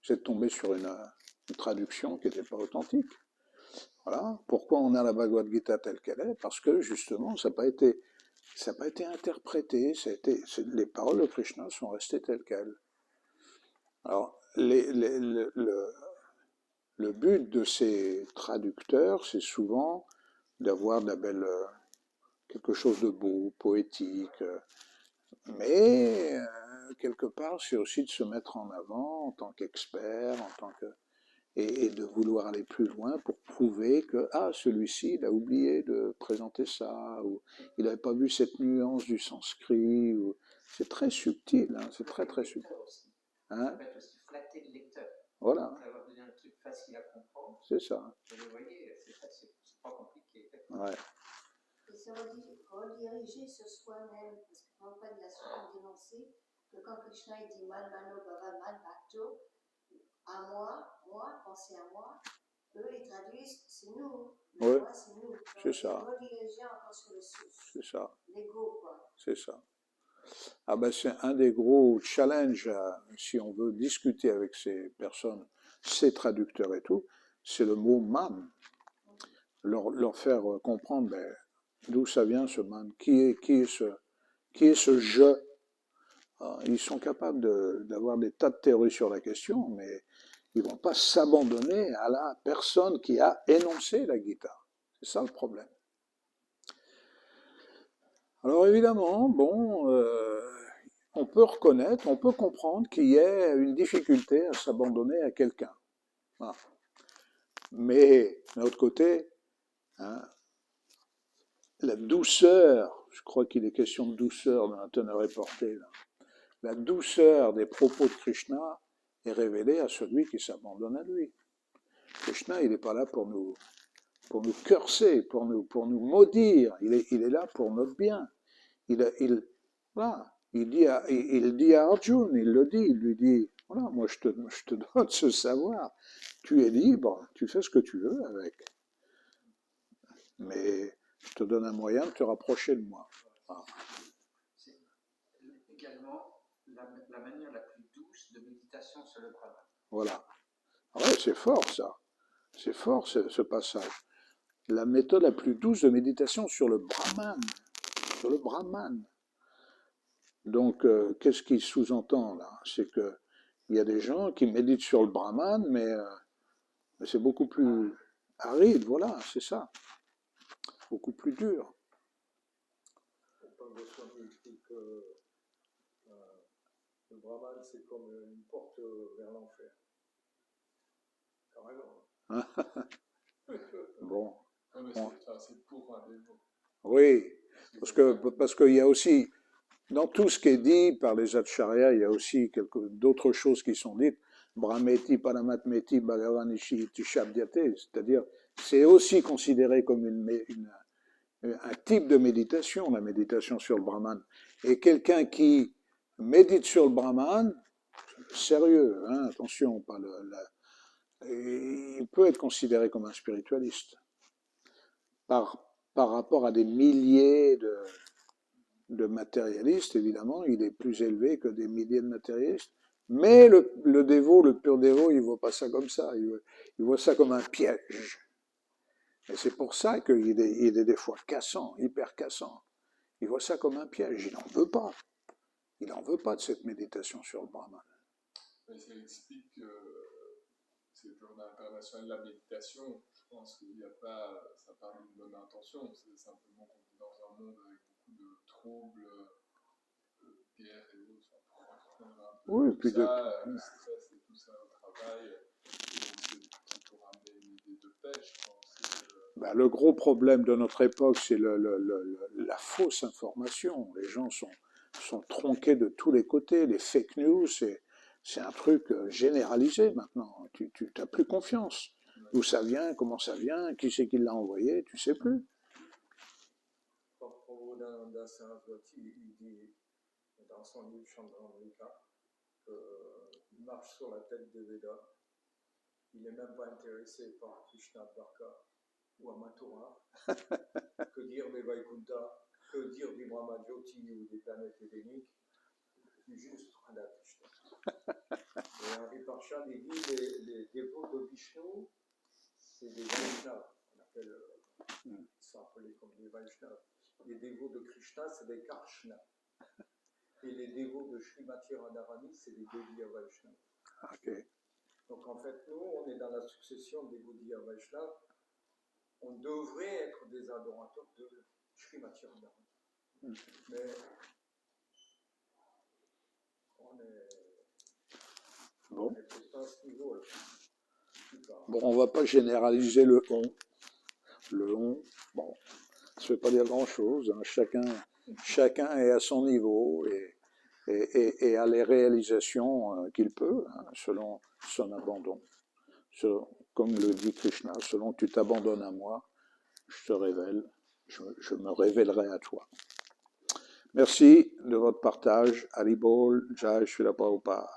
j'ai tombé sur une traduction qui n'était pas authentique. Voilà. Pourquoi on a la Bhagavad Gita telle qu'elle est? Parce que justement, ça n'a pas été interprété, les paroles de Krishna sont restées telles quelles. Alors, le but de ces traducteurs, c'est souvent d'avoir de la belle, quelque chose de beau, poétique, mais quelque part, c'est aussi de se mettre en avant en tant qu'expert, et de vouloir aller plus loin pour prouver que celui-ci, il a oublié de présenter ça, ou il n'avait pas vu cette nuance du sanskrit. C'est très subtil, hein, c'est très très subtil. Hein? Ça peut être aussi flatter le lecteur. Voilà. Avoir donné un truc facile à comprendre. C'est ça. Et vous voyez, c'est pas compliqué. Ouais. Et se rediriger sur soi-même, parce que Prabhupada l'a souvent dénoncé, que quand Krishna il dit man mano bhava man bhakto, à moi, pensez à moi, eux ils traduisent c'est nous, ouais. Moi c'est nous. C'est ça. Rediriger encore sur le souffle. C'est ça. L'ego, quoi. C'est ça. Ah ben c'est un des gros challenges si on veut discuter avec ces personnes, ces traducteurs et tout, c'est le mot man. Leur faire comprendre d'où ça vient ce man, qui est ce je. Ils sont capables d'avoir des tas de théories sur la question, mais ils ne vont pas s'abandonner à la personne qui a énoncé la Gita. C'est ça le problème. Alors évidemment, bon, on peut reconnaître, on peut comprendre qu'il y ait une difficulté à s'abandonner à quelqu'un. Voilà. Mais d'un autre côté, hein, la douceur, je crois qu'il est question de douceur dans la teneur est portée, là. La douceur des propos de Krishna est révélée à celui qui s'abandonne à lui. Krishna, il n'est pas là pour nous curser, pour nous maudire. Il est là pour notre bien. Voilà. Il dit à Arjuna, il lui dit, voilà, moi je te donne ce savoir. Tu es libre, tu fais ce que tu veux avec. Mais je te donne un moyen de te rapprocher de moi. Voilà. C'est également la manière la plus douce de méditation sur le Brahman. Voilà. Ouais, c'est fort ça. C'est fort ce passage. La méthode la plus douce de méditation sur le Brahman. Sur le Brahman. Donc, qu'est-ce qu'il sous-entend là? C'est qu'il y a des gens qui méditent sur le Brahman, mais c'est beaucoup plus aride, voilà, c'est ça. Beaucoup plus dur. Quand Goswami explique que le Brahman, c'est comme une porte vers l'enfer. Carrément. Bon. C'est pour un dévot. Oui, parce qu'il y a aussi, dans tout ce qui est dit par les acharyas, il y a aussi d'autres choses qui sont dites. Brahmeti, Paramatmeti, Bhagavanishi, Tishabdyate, c'est-à-dire, c'est aussi considéré comme un type de méditation, la méditation sur le Brahman. Et quelqu'un qui médite sur le Brahman, sérieux, hein, attention, il peut être considéré comme un spiritualiste. Par rapport à des milliers de matérialistes, évidemment, il est plus élevé que des milliers de matérialistes. Mais le dévot, le pur dévot, il ne voit pas ça comme ça. Il voit ça comme un piège. Et c'est pour ça qu'il est des fois cassant, hyper cassant. Il voit ça comme un piège. Il n'en veut pas. Il n'en veut pas de cette méditation sur le Brahman. Mais ça explique que c'est le journée internationale de la méditation. Je pense qu'il n'y a pas, ça parle d'une bonne intention. C'est simplement qu'on vit dans un monde avec beaucoup de troubles, guerre et autres. Oui, puis le stress et tout ça au travail. C'est pour amener une idée de paix, je pense. Le gros problème de notre époque, c'est la fausse information. Les gens sont tronqués de tous les côtés. Les fake news, c'est un truc généralisé maintenant. Tu n'as plus confiance. D'où ça vient, comment ça vient, qui c'est qui l'a envoyé, tu sais plus. Prabhupada Saraswati, il dit dans son livre Chandramrika qu'il marche sur la tête des Védas. il n'est même pas intéressé par Krishna Dvarka ou Amatura. Que dire des Vaikuntha, que dire du Brahma Jyoti ou des planètes édéniques, juste Radha Krishna. Et Hari Parshad, il dit les dévots de Vishnu, c'est des Vaishnavas, on appelle, ils sont appelés comme des Vaishnavas. Les dévots de Krishna, c'est des Karshna. Et les dévots de Srimati Radharani, c'est des Gaudiya Vaishnavas. Ok. Donc en fait, nous, on est dans la succession des Gaudiya Vaishnavas. On devrait être des adorateurs de Srimati Radharani. Mais on Bon. n'est peut-être pas à ce niveau-là. Bon, on ne va pas généraliser le on. Le on, bon, ça ne veut pas dire grand-chose. Hein. Chacun est à son niveau et a les réalisations qu'il peut, hein, selon son abandon. Comme le dit Krishna, selon que tu t'abandonnes à moi, je te révèle, je me révélerai à toi. Merci de votre partage. Haribol, Jai Srila Prabhupada.